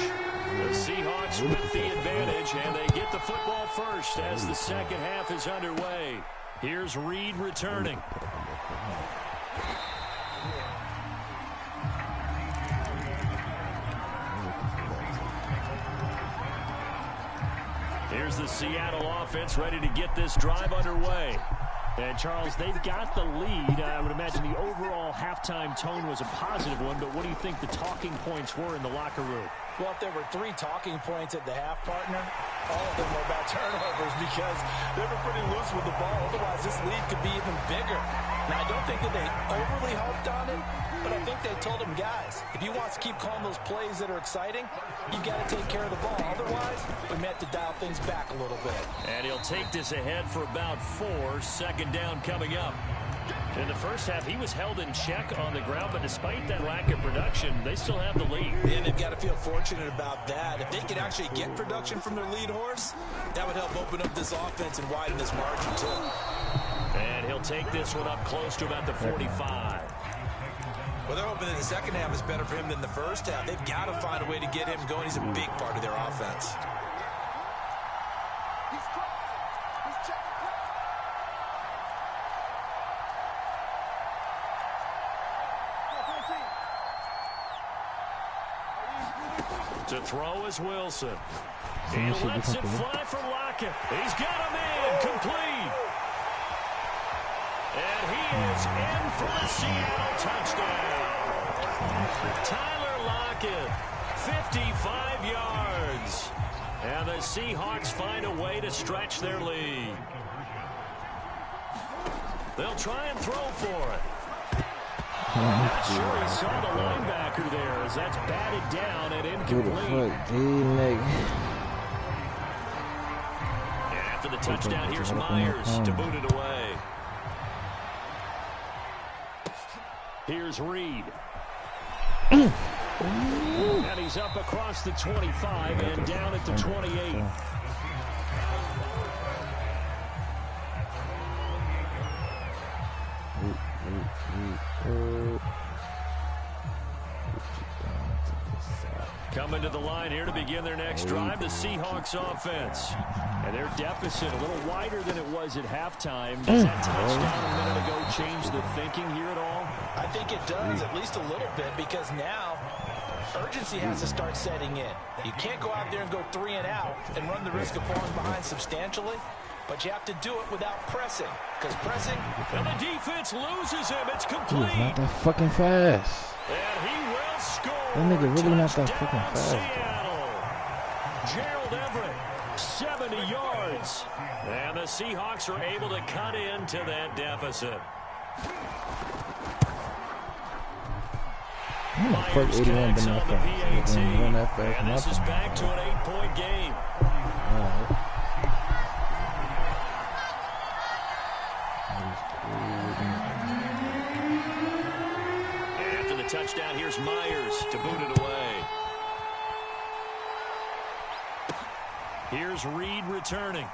Speaker 4: the Seahawks with the advantage, and they get the football first as the second half is underway. Here's Reed returning. Here's the Seattle offense ready to get this drive underway. And, Charles, they've got the lead. I would imagine the overall halftime tone was a positive one, but what do you think the talking points were in the locker room?
Speaker 2: Well, if there were 3 talking points at the half, partner, all of them were about turnovers because they were pretty loose with the ball. Otherwise, this lead could be even bigger. Now, I don't think that they overly hoped on it, but I think they told them, guys, if you want to keep calling those plays that are exciting, you've got to take care of the ball. Otherwise, we may have to dial things back a little bit.
Speaker 4: And he'll take this ahead for about 4. Second down coming up. In the first half, he was held in check on the ground, but despite that lack of production, they still have the lead.
Speaker 2: And they've got to feel fortunate about that. If they could actually get production from their lead horse, that would help open up this offense and widen this margin, too.
Speaker 4: And he'll take this one up close to about the 45.
Speaker 2: Well, they're hoping that the second half is better for him than the first half. They've got to find a way to get him going. He's a big part of their offense.
Speaker 4: To throw is Wilson. He lets it fly for Lockett. He's got a man complete. And he is in for the Seattle touchdown. Tyler Lockett, 55 yards. And the Seahawks find a way to stretch their lead. They'll try and throw for it. Not sure he saw the linebacker there as that's batted down and incomplete. And after the touchdown, here's Myers to boot it away. Here's Reed. And he's up across the 25 and down at the 28. Coming to the line here to begin their next drive, the Seahawks offense. And their deficit a little wider than it was at halftime. Does that touchdown a minute ago change the thinking here at all?
Speaker 2: I think it does, at least a little bit, because now urgency has to start setting in. You can't go out there and go 3 and out and run the risk of falling behind substantially, but you have to do it without pressing, because pressing...
Speaker 4: And the defense loses him. It's complete.
Speaker 6: He's not that fucking fast.
Speaker 4: And he will score.
Speaker 6: That nigga really not that
Speaker 4: Touchdown,
Speaker 6: fucking fast.
Speaker 4: Seattle. Gerald Everett, 70 yards. And the Seahawks are able to cut into that deficit. Myers connects on the PAT. And this is back to an 8-point game. After the touchdown, here's Myers to boot it away. Here's Reed returning.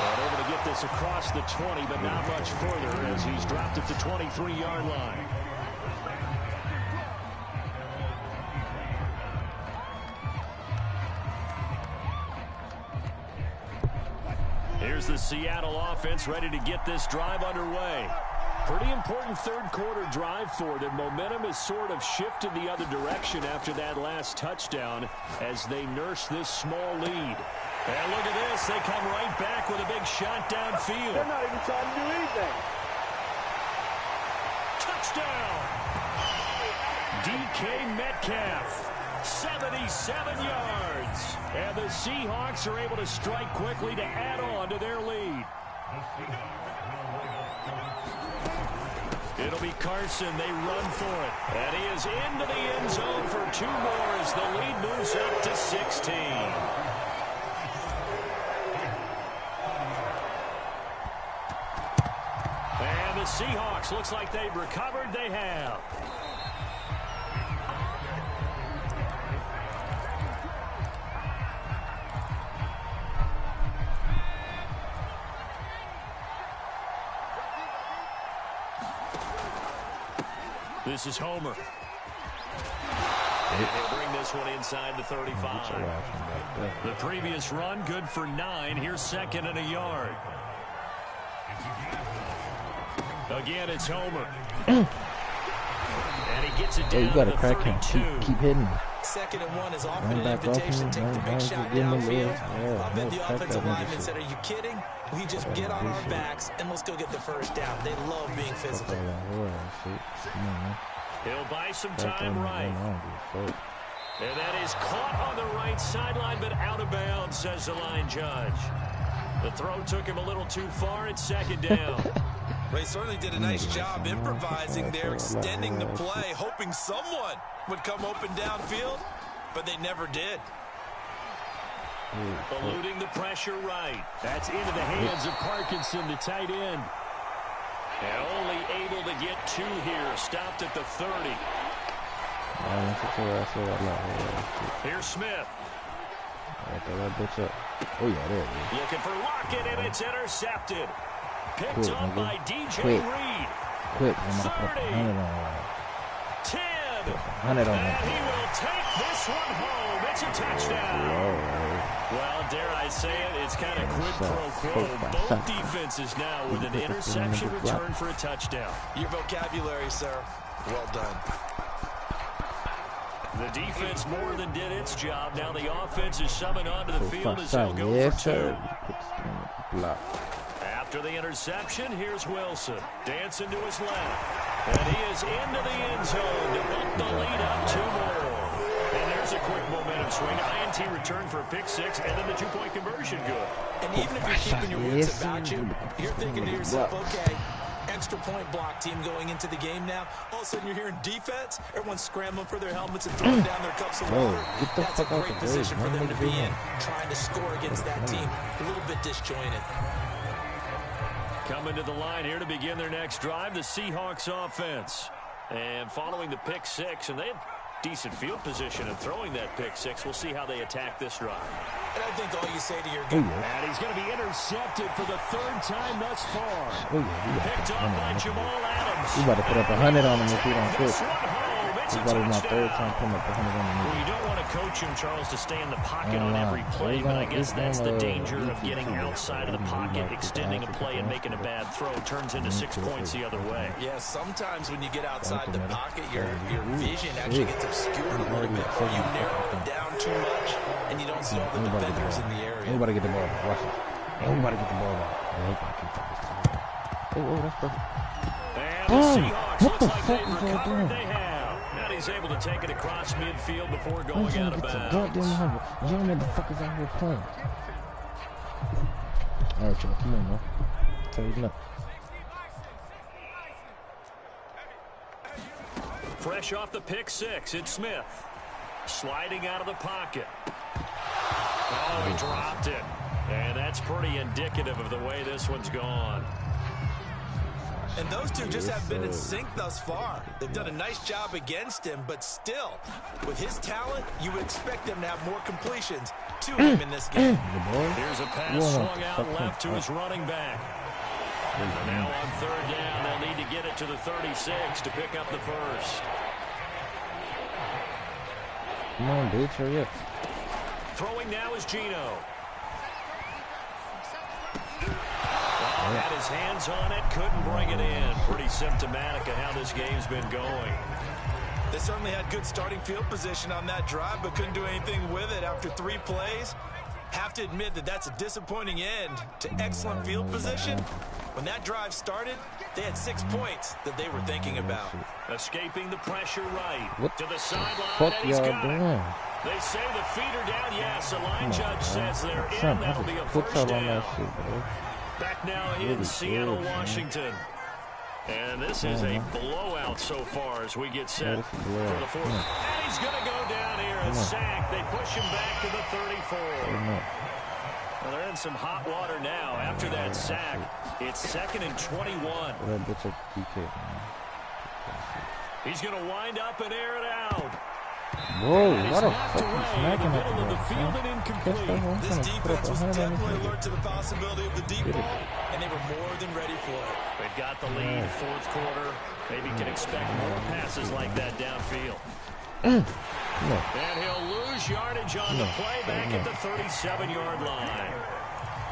Speaker 4: And able to get this across the 20, but not much further as he's dropped at the 23-yard line. Here's the Seattle offense ready to get this drive underway. Pretty important third-quarter drive for them. Momentum has sort of shifted the other direction after that last touchdown as they nurse this small lead. And look at this. They come right back with a big shot downfield.
Speaker 5: They're not even trying to do anything.
Speaker 4: touchdown. DK Metcalf, 77 yards. And the Seahawks are able to strike quickly to add on to their lead. It'll be Carson. They run for it. And he is into the end zone for 2 more as the lead moves up to 16. And the Seahawks, looks like they've recovered. They have. This is Homer. They'll bring this one inside the 35. The previous run, good for 9. Here's 2nd and a yard. Again, it's Homer. And he gets it down.
Speaker 6: Hey, you gotta crack him. Keep hitting.
Speaker 2: 2nd and 1 is often an invitation to take the big shot downfield. I bet the offensive lineman said, are you kidding? We just get on our backs and let's go get the first down. They love being physical.
Speaker 4: He'll buy some time right. And that is caught on the right sideline, but out of bounds, says the line judge. The throw took him a little too far. It's 2nd down.
Speaker 2: Well, he certainly did a nice job improvising there, extending the play, hoping someone would come open downfield, but they never did.
Speaker 4: Eluding the pressure right. That's into the hands of Parkinson, the tight end. And only able to get 2 here. Stopped at the 30. Here's Smith.
Speaker 6: Oh, yeah, there it is.
Speaker 4: Looking for Lockett, and it's intercepted. Picked up by DJ Reed. 30. 10. And he will take this one home. It's a touchdown. Well, dare I say it, it's kind of quid pro quo. Both defenses now with an interception return for a touchdown.
Speaker 2: Your vocabulary, sir. Well done.
Speaker 4: The defense more than did its job. Now the offense is summoned onto the field as they'll go for 2. After the interception, here's Wilson. Dancing to his left. And he is into the end zone to bump the lead up 2 more. And there's a quick momentum swing. INT return for a pick 6, and then the 2-point conversion good.
Speaker 2: And even if you're keeping your wits about you, you're thinking to yourself, okay, extra point block team going into the game now. All of a sudden you're hearing defense. Everyone's scrambling for their helmets and throwing down their cups of water. That's a great position for them to be in, trying to score against that team. A little bit disjointed.
Speaker 4: Coming to the line here to begin their next drive, the Seahawks offense. And following the pick 6, and they have decent field position and throwing that pick 6. We'll see how they attack this drive.
Speaker 2: And I think all you say to your game.
Speaker 4: And he's going to be intercepted for the 3rd time thus far. Picked up by Jamal Adams.
Speaker 6: You about to put up 100 on him if he don't quit.
Speaker 4: It's
Speaker 6: about my 3rd time putting up 100 on him.
Speaker 4: Well, you don't want to coach him, Charles, to stay in the pocket on every play, but I guess that's the danger of getting outside of the pocket, extending a play and making a bad throw. Turns into 6 points the other way.
Speaker 2: Yeah, sometimes when you get outside the pocket, your vision actually gets obscured a little bit. You narrow it down too much, and you don't see all the defenders in the area.
Speaker 6: Anybody get the ball back. Watch it. Anybody get the ball back. Oh, that's perfect.
Speaker 4: And the Seahawks looks like they've recovered. They have. Now he's able to take it across midfield before going out of bounds.
Speaker 6: Young motherfuckers out here playing. All right, y'all. Come on, man. Tell you nothing.
Speaker 4: Fresh off the pick 6, it's Smith. Sliding out of the pocket. Oh, he dropped it. And that's pretty indicative of the way this one's gone.
Speaker 2: And those two just haven't been in sync thus far. They've done a nice job against him, but still, with his talent, you would expect them to have more completions to him in this game.
Speaker 4: Here's a pass swung out left to his running back. And now on 3rd down, they'll need to get it to the 36 to pick up the 1st.
Speaker 6: Come on, bitch, hurry up.
Speaker 4: Throwing now is Gino. Had his hands on it, couldn't bring it in. Pretty symptomatic of how this game's been going.
Speaker 2: They certainly had good starting field position on that drive, but couldn't do anything with it after 3 plays. Have to admit that that's a disappointing end to excellent field position. When that drive started, they had 6 points that they were thinking about.
Speaker 1: Escaping the pressure right.
Speaker 6: What
Speaker 1: to the sideline,
Speaker 6: fuck
Speaker 1: and he's
Speaker 6: y'all
Speaker 1: got
Speaker 6: doing?
Speaker 1: it. They say the feet are down. Yes, the line judge says they're in.
Speaker 6: Son,
Speaker 1: That'll be a
Speaker 6: put
Speaker 1: first
Speaker 6: y'all on that
Speaker 1: down.
Speaker 6: shit, bro.
Speaker 1: Back now in
Speaker 6: Really
Speaker 1: Seattle,
Speaker 6: good, man.
Speaker 1: Washington. And this is a blowout so far as we get set for the fourth. And he's going to go down here. A sack. They push him back to the 34. Well, they're in some hot water now after that sack. It's 2nd and 21. He's going to wind up and air it out.
Speaker 6: Whoa, what a
Speaker 1: knocked
Speaker 6: fucking
Speaker 1: away in
Speaker 6: smacking
Speaker 1: the
Speaker 6: at
Speaker 1: middle of the
Speaker 6: the
Speaker 1: field and incomplete.
Speaker 2: This defense was definitely alert to the possibility of the deep ball, and they were more than ready for it.
Speaker 1: They've got the lead, fourth quarter. Maybe can expect more passes like that downfield. And he'll lose yardage on the play back at the 37-yard line.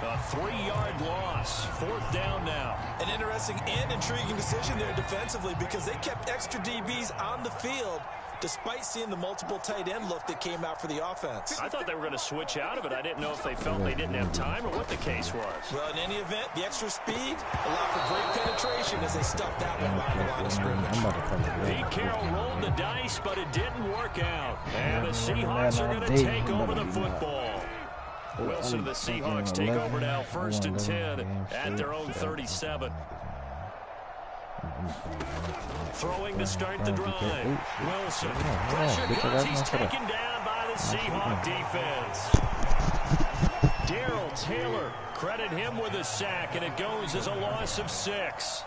Speaker 1: A 3-yard loss. 4th down now.
Speaker 2: An interesting and intriguing decision there defensively because they kept extra DBs on the field despite seeing the multiple tight end look that came out for the offense.
Speaker 1: I thought they were going to switch out of it. I didn't know if they felt they didn't have time or what the case was.
Speaker 2: Well, in any event, the extra speed allowed for great penetration as they stuffed that one by the line of scrimmage.
Speaker 1: Pete Carroll rolled the dice, but it didn't work out. And the Seahawks are going to take over the football. Wilson and the Seahawks take over now, 1st and 10 at their own 37. Throwing to start the drive. Wilson. Pressure comes. He's taken down by the Seahawk defense. Darrell Taylor, credit him with a sack, and it goes as a loss of 6.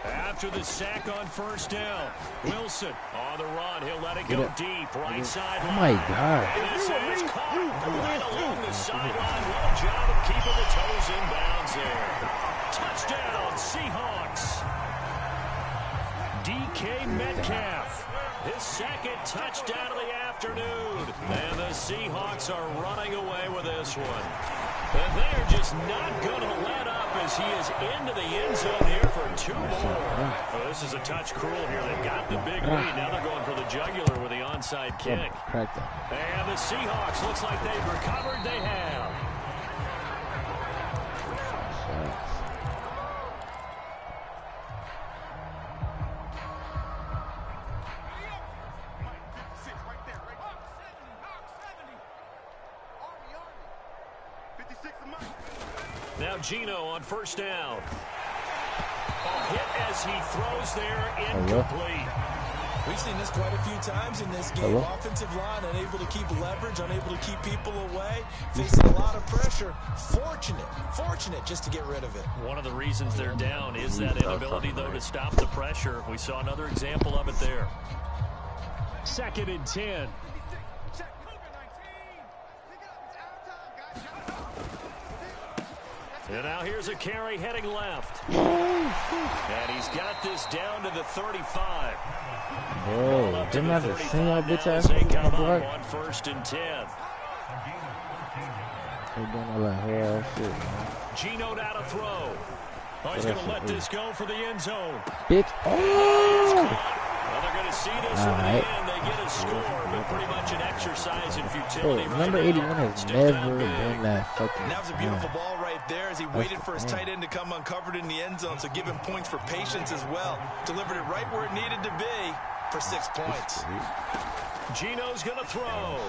Speaker 1: After the sack on 1st down, Wilson on the run. He'll let it go deep, right side.
Speaker 6: Oh my God.
Speaker 1: And this is caught right along the sideline. What a job of keeping the toes in bounds there. Touchdown, Seahawks. DK Metcalf, his 2nd touchdown of the afternoon. And the Seahawks are running away with this one. And they're just not going to let up as he is into the end zone here for 2 more. Oh, this is a touch cruel here. They've got the big lead. Now they're going for the jugular with the onside kick. And the Seahawks, looks like they've recovered. They have. Now Gino on 1st down. A hit as he throws there, incomplete.
Speaker 2: We've seen this quite a few times in this game. Offensive line unable to keep leverage, unable to keep people away, facing a lot of pressure. Fortunate just to get rid of it.
Speaker 1: One of the reasons they're down is that inability, though, to stop the pressure. We saw another example of it there. 2nd and 10. And now here's a carry heading left. And he's got this down to the 35.
Speaker 6: Bro, didn't have to sing that bitch ass.
Speaker 1: They come up on 1st and 10.
Speaker 6: They're doing all that whole ass shit, man.
Speaker 1: Gino now to throw. Oh, he's going to let this go for the end zone.
Speaker 6: Bitch. Oh!
Speaker 1: Well, they're going to see this one in the end. They get a score, but pretty much an exercise in futility.
Speaker 6: Bro, number 81 has never been that fucking.
Speaker 2: And that was a beautiful ball right there as he waited for his tight end to come uncovered in the end zone. So give him points for patience as well. Delivered it right where it needed to be for 6 points.
Speaker 1: Gino's going to throw.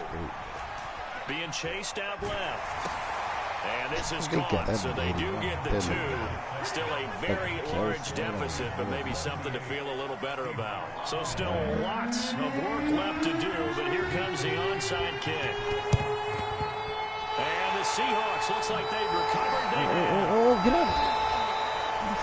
Speaker 1: Being chased out left. And this is caught, so they do get the 2. Still a very large deficit, but maybe something to feel a little better about. So still lots of work left to do, but here comes the onside kick. And the Seahawks, looks like they've recovered.
Speaker 6: Get up.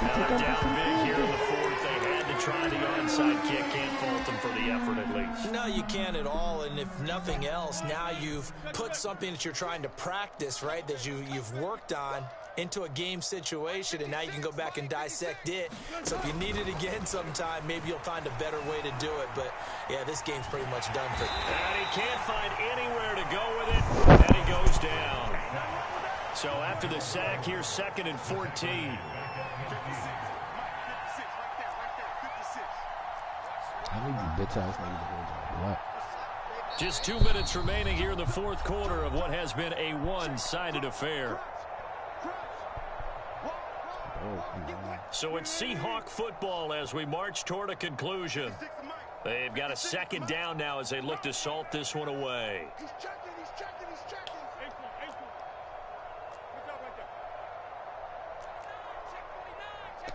Speaker 1: Now they're down big here in the 4th. They had to try the onside kick. Can't fault them for the effort at least.
Speaker 2: No, you can't at all. And if nothing else, now you've put something that you're trying to practice, right, that you've worked on into a game situation, and now you can go back and dissect it. So if you need it again sometime, maybe you'll find a better way to do it. But, yeah, this game's pretty much done for you.
Speaker 1: And he can't find anywhere to go with it, and he goes down. So after the sack, here's 2nd and 14.
Speaker 6: I need these bitch ass niggas to hold on. What?
Speaker 4: Just 2 minutes remaining here in the fourth quarter of what has been a one-sided affair. So it's Seahawk football as we march toward a conclusion. They've got a second down now as they look to salt this one away.
Speaker 7: He's checking.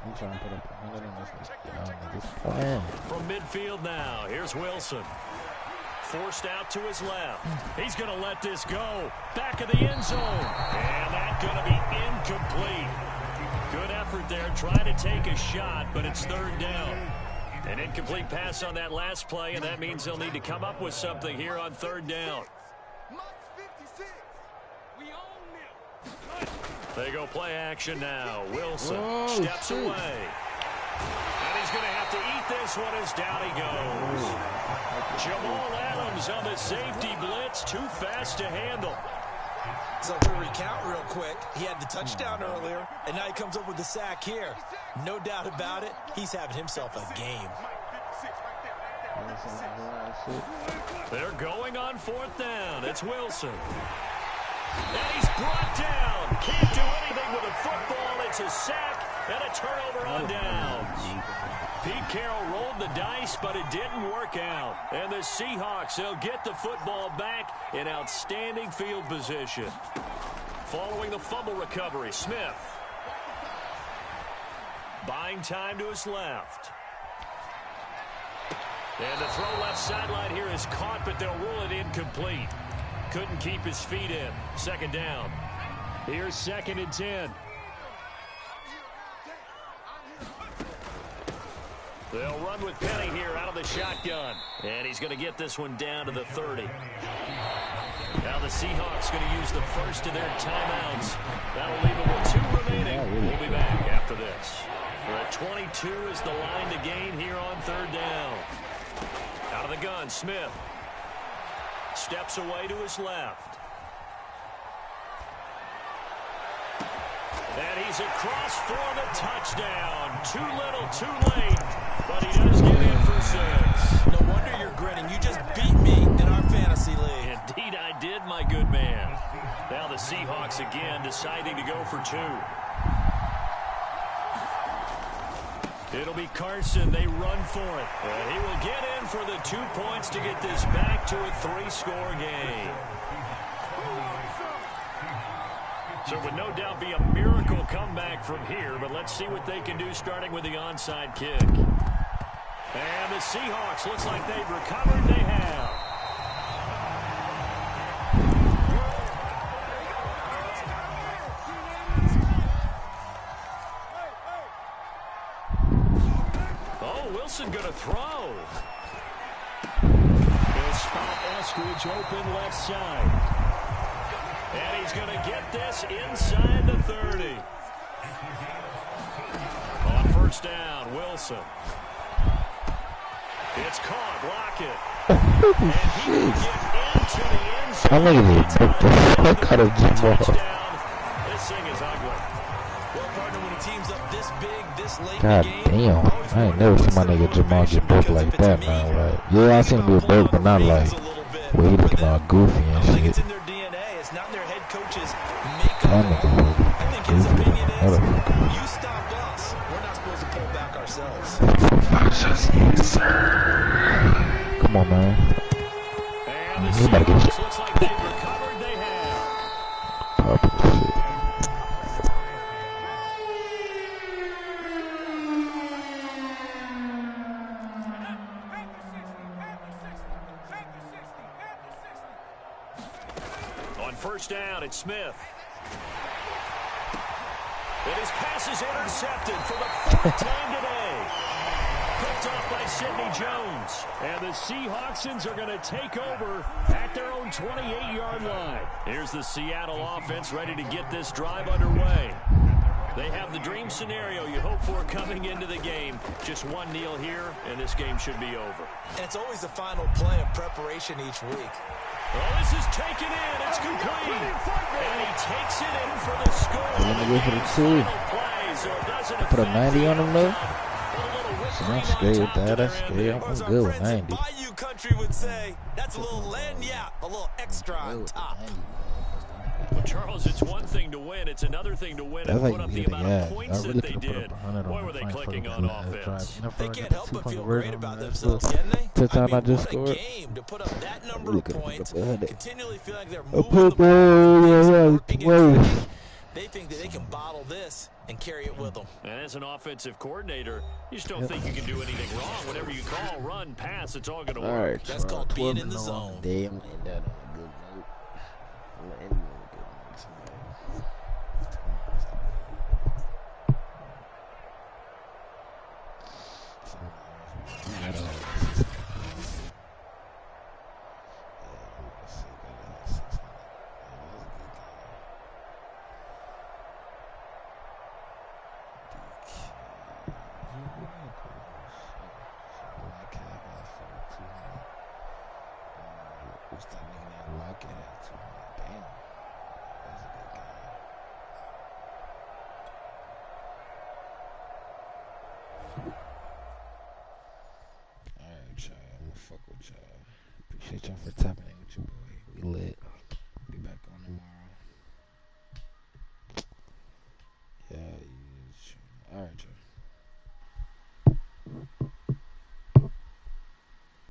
Speaker 6: I'm trying to put up 100 on this plan.
Speaker 4: From midfield now, here's Wilson. Forced out to his left. He's going to let this go. Back of the end zone. And that's going to be incomplete. Good effort there, trying to take a shot, but it's third down. An incomplete pass on that last play, and that means they'll need to come up with something here on third down. They go play action now. Wilson steps away. And he's going to have to eat this one as down he goes. Jamal Adams on the safety blitz. Too fast to handle.
Speaker 2: So to recount real quick, he had the touchdown earlier, and now he comes up with the sack here. No doubt about it, he's having himself a game.
Speaker 4: They're going on fourth down. It's Wilson. And he's brought down. Can't do anything with a football. It's a sack and a turnover on downs. Pete Carroll rolled the dice, but it didn't work out. And the Seahawks, they'll get the football back in outstanding field position. Following the fumble recovery, Smith. Buying time to his left. And the throw left sideline here is caught, but they'll rule it incomplete. Couldn't keep his feet in. Second down. Here's 2nd and 10. They'll run with Penny here out of the shotgun. And he's going to get this one down to the 30. Now the Seahawks going to use the first of their timeouts. That'll leave them with 2 remaining. We'll be back after this. We're at 22 is the line to gain here on third down. Out of the gun, Smith. Steps away to his left. And he's across for the touchdown. Too little, too late. But he does get in for 6.
Speaker 2: No wonder you're grinning. You just beat me in our fantasy league.
Speaker 4: Indeed I did, my good man. Now the Seahawks again deciding to go for 2. It'll be Carson. They run for it. And he will get in for the 2 points to get this back to a 3-score game. So it would no doubt be a miracle comeback from here, but let's see what they can do starting with the onside kick. And the Seahawks, looks like they've recovered. They have. Wilson going to throw. He'll spot Eskridge open left side. And he's going to get this inside the 30. On first down, Wilson. It's caught. Lockett. And he will get into the end zone.
Speaker 6: I'm going to get the fuck out of Jamal.
Speaker 4: This thing is ugly.
Speaker 2: Well, partner, when a team's up this big, this late
Speaker 6: God
Speaker 2: in the game,
Speaker 6: damn. I ain't never seen my nigga Jamal get broke like that, man. Like, yeah, I seen him get broke, but not like where he looking all goofy and shit.
Speaker 2: It's in their DNA. It's not in their head coach's makeup.
Speaker 6: I
Speaker 2: think his opinion is, you stop us. We're not supposed to pull back ourselves.
Speaker 6: Yes, sir. Come on, man.
Speaker 4: And the
Speaker 6: You better get
Speaker 4: Seahawks looks like they've recovered. They have.
Speaker 6: up and shit.
Speaker 4: First down, it's Smith. And his pass is intercepted for the 4th time today. Picked off by Sidney Jones. And the Seahawksans are going to take over at their own 28-yard line. Here's the Seattle offense ready to get this drive underway. They have the dream scenario you hope for coming into the game. Just one kneel here, and this game should be over.
Speaker 2: And it's always the final play of preparation each week.
Speaker 4: Oh, this is taken in. It's complete. And he takes it in for the score.
Speaker 6: Let me go for the 2. Put a 90 on him, though. So I'm scared with that. I'm good with 90.
Speaker 2: country would say, that's a little lagniappe, a little extra on top.
Speaker 1: Well, Charles, it's one thing to win. It's another thing to win and put up the amount of points that they did. Boy, were they clicking on offense.
Speaker 2: They can't help but feel great about themselves, can they? I mean, what a game to put up that number of points, continually feel like they're moving the ball, working and clicking. They think that they can bottle this and carry it with them.
Speaker 1: And as an offensive coordinator, you just don't think you can do anything wrong. Whatever you call, run, pass, it's all going to work.
Speaker 6: Right,
Speaker 2: that's called being in the zone.
Speaker 6: Damn, that on a good note. I'm gonna end it on a good What's that nigga that lock it at 200? Damn. That's a good game. Alright, y'all. I'm gonna fuck with y'all. Appreciate y'all for tapping in with your boy. We lit.